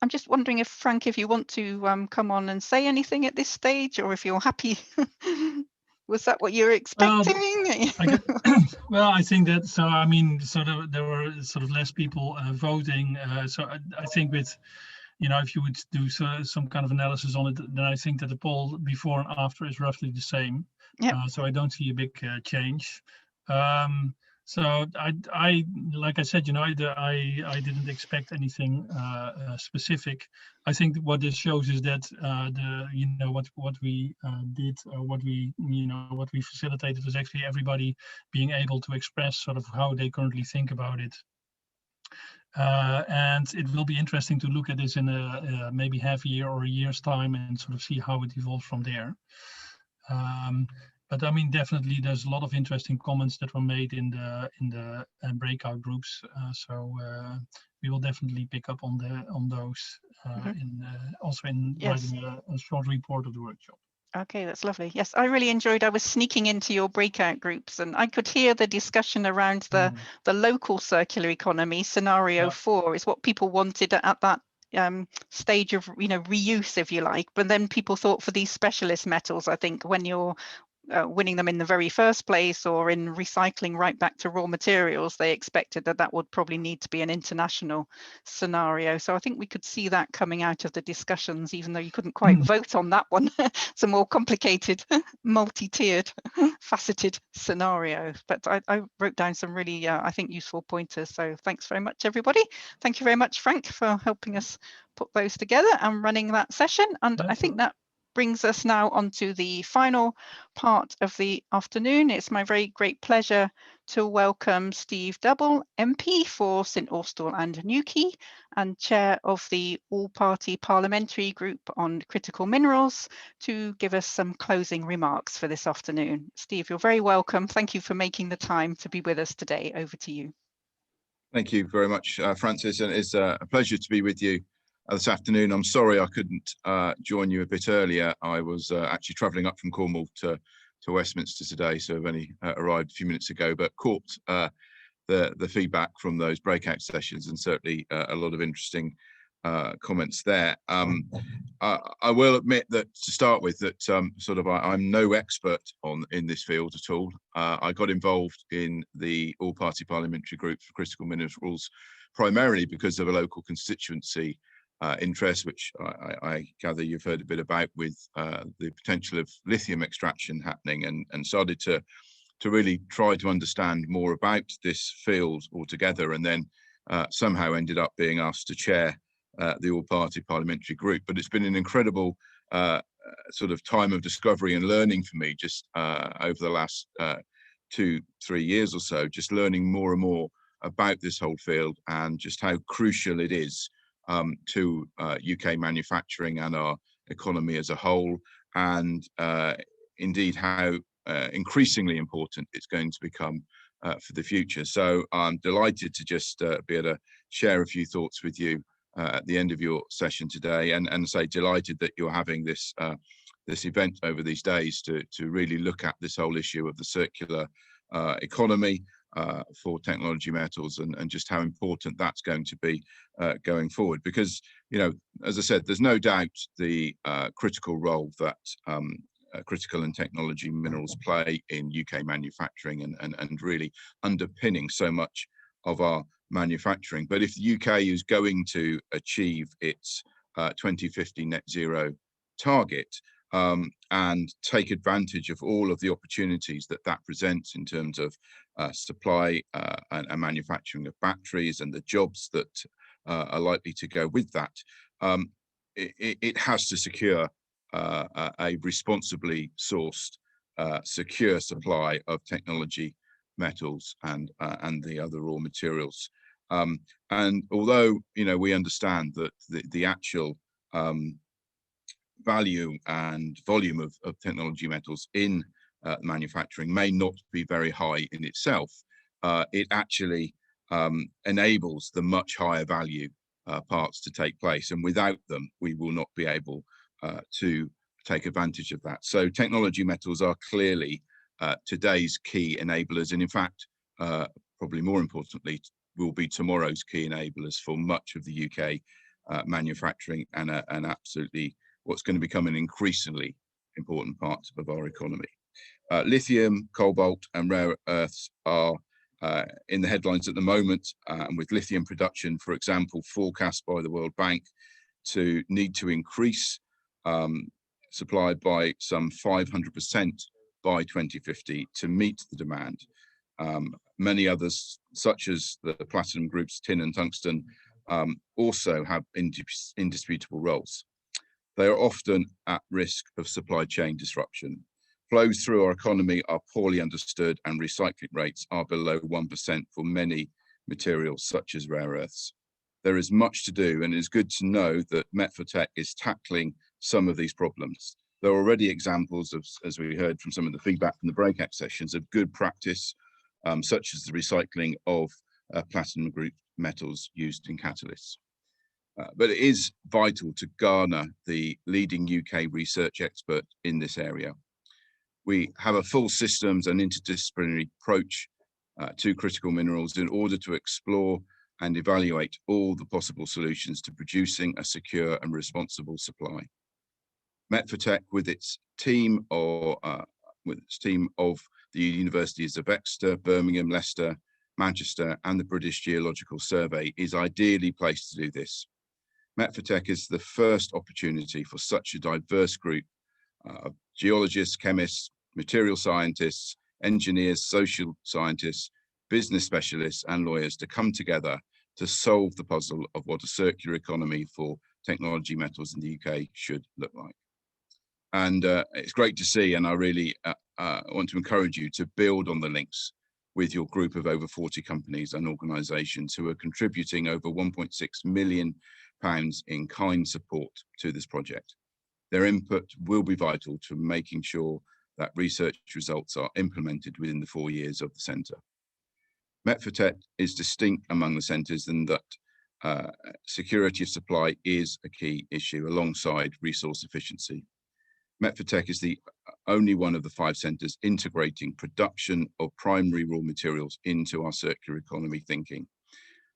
I'm just wondering if, Frank, if you want to come on and say anything at this stage, or if you're happy. Was that what you were expecting? Well, I think that, so I mean, there were sort of less people voting. So I think with, if you would do some kind of analysis on it, then I think that the poll before and after is roughly the same. Yep. So I don't see a big change. So I like I said, I didn't expect anything specific. I think what this shows is that what we did, what we facilitated was actually everybody being able to express sort of how they currently think about it. And it will be interesting to look at this in maybe half a year or a year's time and sort of see how it evolves from there. But I mean, definitely, there's a lot of interesting comments that were made in the breakout groups. So we will definitely pick up on those also in writing a short report of the workshop. Okay, that's lovely. Yes, I really enjoyed. I was sneaking into your breakout groups, and I could hear the discussion around the local circular economy. Scenario 4 is what people wanted at that stage of reuse, if you like. But then people thought for these specialist metals, I think when you're winning them in the very first place or in recycling right back to raw materials, they expected that would probably need to be an international scenario. So I think we could see that coming out of the discussions, even though you couldn't quite vote on that one. It's a more complicated, multi-tiered, faceted scenario. But I wrote down some really, I think, useful pointers. So thanks very much, everybody. Thank you very much, Frank, for helping us put those together and running that session. And I think that brings us now onto the final part of the afternoon. It's my very great pleasure to welcome Steve Double, MP for St Austell and Newquay and chair of the All-Party Parliamentary Group on Critical Minerals, to give us some closing remarks for this afternoon. Steve, you're very welcome. Thank you for making the time to be with us today. Over to you. Thank you very much, Francis, and it's a pleasure to be with you this afternoon. I'm sorry I couldn't join you a bit earlier. I was actually travelling up from Cornwall to Westminster today, so I've only arrived a few minutes ago, but caught the feedback from those breakout sessions, and certainly a lot of interesting comments there. I will admit that to start with that I'm no expert in this field at all. I got involved in the All-Party Parliamentary Group for Critical Minerals primarily because of a local constituency interest, which I gather you've heard a bit about, with the potential of lithium extraction happening, and started to to really try to understand more about this field altogether, and then somehow ended up being asked to chair the all-party parliamentary group. But it's been an incredible sort of time of discovery and learning for me just over the last 2-3 years or so, just learning more and more about this whole field and just how crucial it is to UK manufacturing and our economy as a whole, and indeed how increasingly important it's going to become for the future. So I'm delighted to just be able to share a few thoughts with you at the end of your session today, and say delighted that you're having this this event over these days to really look at this whole issue of the circular economy for technology metals, and just how important that's going to be going forward. Because, you know, as I said, there's no doubt the critical role that critical and technology minerals play in UK manufacturing and really underpinning so much of our manufacturing. But if the UK is going to achieve its 2050 net zero target and take advantage of all of the opportunities that that presents in terms of supply and manufacturing of batteries and the jobs that are likely to go with that, it has to secure a responsibly sourced, secure supply of technology metals and the other raw materials. And although, you know, we understand that the actual value and volume of technology metals in manufacturing may not be very high in itself, it actually enables the much higher value parts to take place, and without them we will not be able to take advantage of that. So technology metals are clearly today's key enablers, and in fact probably more importantly will be tomorrow's key enablers for much of the UK manufacturing, and absolutely what's going to become an increasingly important part of our economy. Lithium, cobalt and rare earths are in the headlines at the moment, and with lithium production, for example, forecast by the World Bank to need to increase supply by some 500% by 2050 to meet the demand. Many others, such as the platinum groups, tin and tungsten, also have indisputable roles. They are often at risk of supply chain disruption. Flows through our economy are poorly understood, and recycling rates are below 1% for many materials such as rare earths. There is much to do, and it is good to know that Met4Tech is tackling some of these problems. There are already examples of, as we heard from some of the feedback from the breakout sessions, of good practice, such as the recycling of platinum group metals used in catalysts. But it is vital to garner the leading UK research expert in this area. We have a full systems and interdisciplinary approach to critical minerals in order to explore and evaluate all the possible solutions to producing a secure and responsible supply. Met4Tech, with its team of the universities of Exeter, Birmingham, Leicester, Manchester, and the British Geological Survey, is ideally placed to do this. Met4Tech is the first opportunity for such a diverse group of geologists, chemists, material scientists, engineers, social scientists, business specialists, and lawyers to come together to solve the puzzle of what a circular economy for technology metals in the UK should look like. And it's great to see, and I really want to encourage you to build on the links with your group of over 40 companies and organisations who are contributing over £1.6 million in kind support to this project. Their input will be vital to making sure that research results are implemented within the 4 years of the centre. Met4Tech is distinct among the centres in that security of supply is a key issue alongside resource efficiency. Met4Tech is the only one of the 5 centres integrating production of primary raw materials into our circular economy thinking.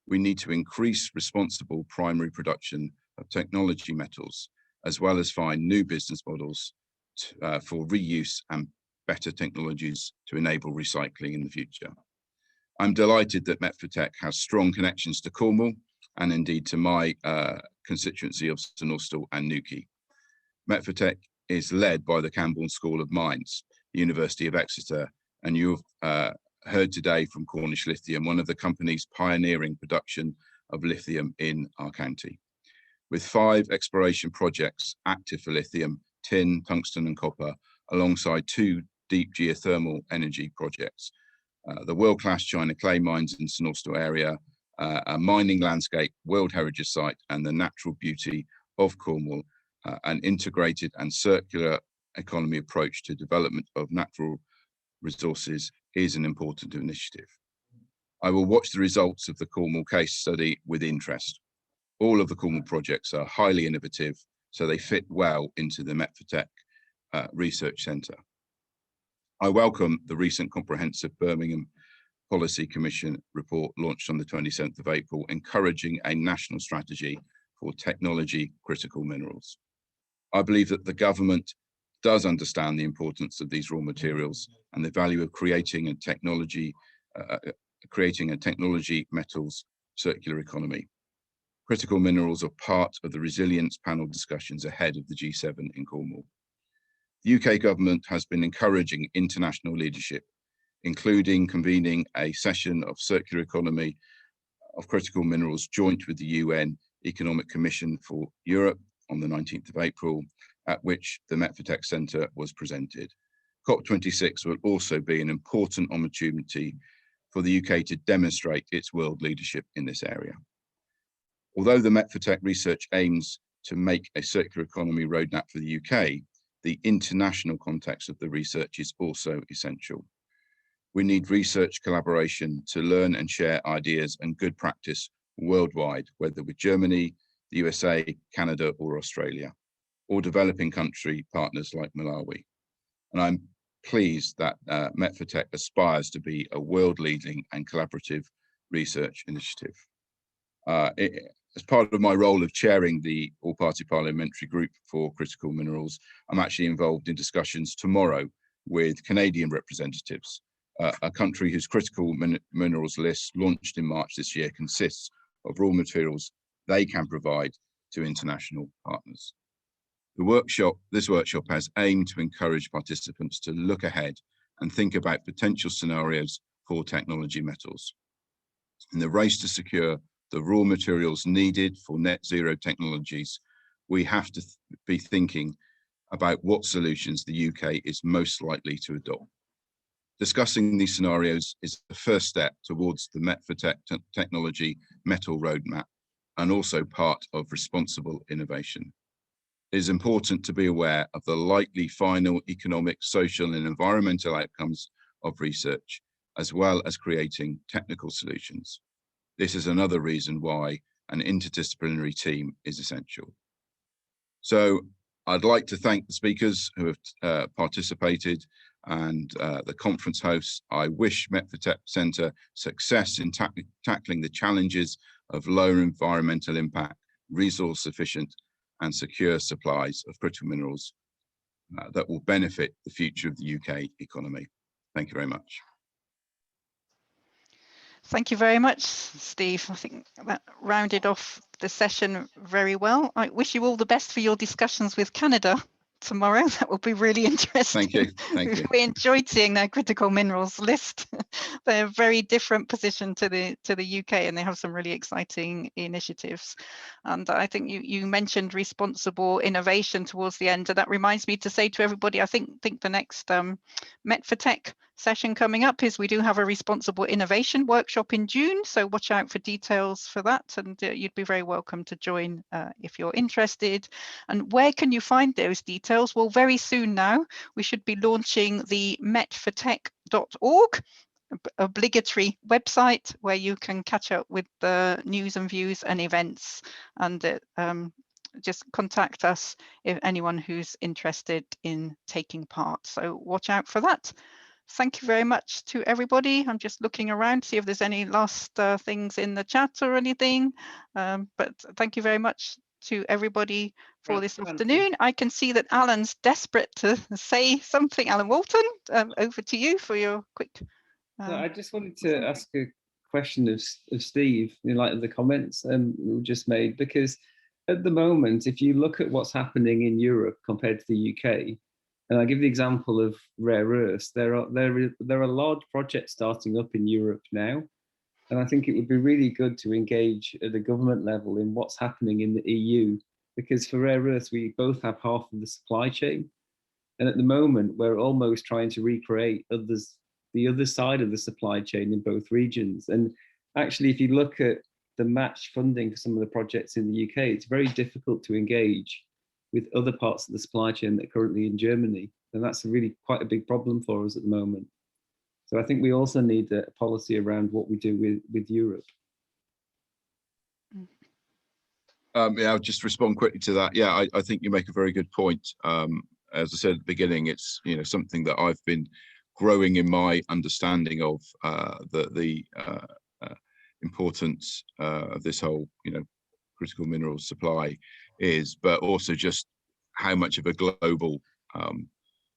We need to increase responsible primary production of technology metals, as well as find new business models for reuse and better technologies to enable recycling in the future. I'm delighted that Met4Tech has strong connections to Cornwall and indeed to my constituency of St Austell and Newquay. Met4Tech is led by the Camborne School of Mines, the University of Exeter, And you've heard today from Cornish Lithium, one of the companies pioneering production of lithium in our county. With 5 exploration projects active for lithium, tin, tungsten and copper, alongside 2 deep geothermal energy projects. The world-class China clay mines in St Austell area, a mining landscape, World Heritage Site, and the natural beauty of Cornwall, an integrated and circular economy approach to development of natural resources is an important initiative. I will watch the results of the Cornwall case study with interest. All of the Cornwall projects are highly innovative, so they fit well into the Met4Tech Research Centre. I welcome the recent comprehensive Birmingham Policy Commission report launched on the 27th of April, encouraging a national strategy for technology critical minerals. I believe that the government does understand the importance of these raw materials and the value of creating a technology metals circular economy. Critical minerals are part of the resilience panel discussions ahead of the G7 in Cornwall. The UK government has been encouraging international leadership, including convening a session of circular economy of critical minerals joint with the UN Economic Commission for Europe on the 19th of April, at which the Met4Tech Centre was presented. COP26 will also be an important opportunity for the UK to demonstrate its world leadership in this area. Although the Met4Tech research aims to make a circular economy roadmap for the UK, the international context of the research is also essential. We need research collaboration to learn and share ideas and good practice worldwide, whether with Germany, the USA, Canada, or Australia, or developing country partners like Malawi. And I'm pleased that Met4Tech aspires to be a world-leading and collaborative research initiative. As part of my role of chairing the all-party parliamentary group for critical minerals, I'm actually involved in discussions tomorrow with Canadian representatives. A country whose critical minerals list launched in March this year consists of raw materials they can provide to international partners. This workshop has aimed to encourage participants to look ahead and think about potential scenarios for technology metals. In the race to secure the raw materials needed for net zero technologies, we have to be thinking about what solutions the UK is most likely to adopt. Discussing these scenarios is the first step towards the Met4Tech technology metal roadmap and also part of responsible innovation. It is important to be aware of the likely final economic, social and environmental outcomes of research, as well as creating technical solutions. This is another reason why an interdisciplinary team is essential. So I'd like to thank the speakers who have participated and the conference hosts. I wish Met4Tech Centre success in tackling the challenges of lower environmental impact, resource efficient and secure supplies of critical minerals that will benefit the future of the UK economy. Thank you very much. Thank you very much, Steve. I think that rounded off the session very well. I wish you all the best for your discussions with Canada tomorrow. That will be really interesting. Thank you. Thank you. We enjoyed seeing their critical minerals list. They're a very different position to the UK, and they have some really exciting initiatives. And I think you mentioned responsible innovation towards the end, and that reminds me to say to everybody, I think the next Met4Tech session coming up is we do have a responsible innovation workshop in June, so watch out for details for that, and you'd be very welcome to join if you're interested. And where can you find those details? Well, very soon now we should be launching the met4tech.org obligatory website where you can catch up with the news and views and events, and just contact us if anyone who's interested in taking part. So watch out for that. Thank you very much to everybody. I'm just looking around to see if there's any last things in the chat or anything. But thank you very much to everybody for this afternoon. I can see that Alan's desperate to say something. Alan Walton, over to you for your quick. I just wanted to ask a question of Steve in light of the comments we just made, because at the moment, if you look at what's happening in Europe compared to the UK, And I give the example of rare earths. There are large projects starting up in Europe now, and I think it would be really good to engage at the government level in what's happening in the EU, because for rare earths we both have half of the supply chain, and at the moment we're almost trying to recreate the other side of the supply chain in both regions. And actually, if you look at the match funding for some of the projects in the UK, it's very difficult to engage with other parts of the supply chain that are currently in Germany. And that's really quite a big problem for us at the moment. So I think we also need a policy around what we do with Europe. Yeah, I'll just respond quickly to that. Yeah, I think you make a very good point. As I said at the beginning, it's something that I've been growing in my understanding of the importance of this whole critical minerals supply is, but also just how much of a global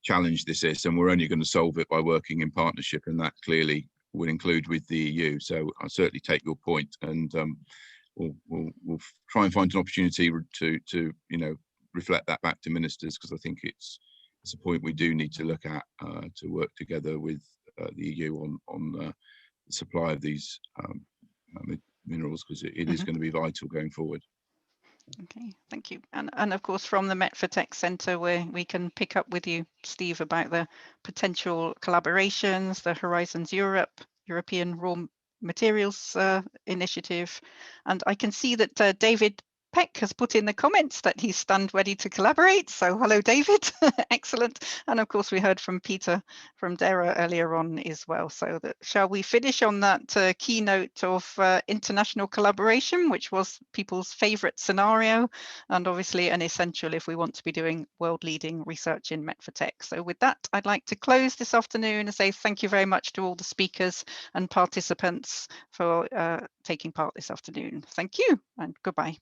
challenge this is, and we're only going to solve it by working in partnership, and that clearly would include with the EU. So I certainly take your point, and we'll try and find an opportunity to reflect that back to ministers, because I think it's a point we do need to look at to work together with the EU on the supply of these minerals, because it is going to be vital going forward. Okay, thank you. And of course, from the Met4Tech Centre, where we can pick up with you, Steve, about the potential collaborations, the Horizons European Raw Materials Initiative. And I can see that David Peck has put in the comments that he's stand ready to collaborate. So hello, David. Excellent. And of course, we heard from Peter from DERA earlier on as well. So shall we finish on that keynote of international collaboration, which was people's favorite scenario, and obviously an essential if we want to be doing world leading research in Met4Tech. So with that, I'd like to close this afternoon and say thank you very much to all the speakers and participants for taking part this afternoon. Thank you and goodbye.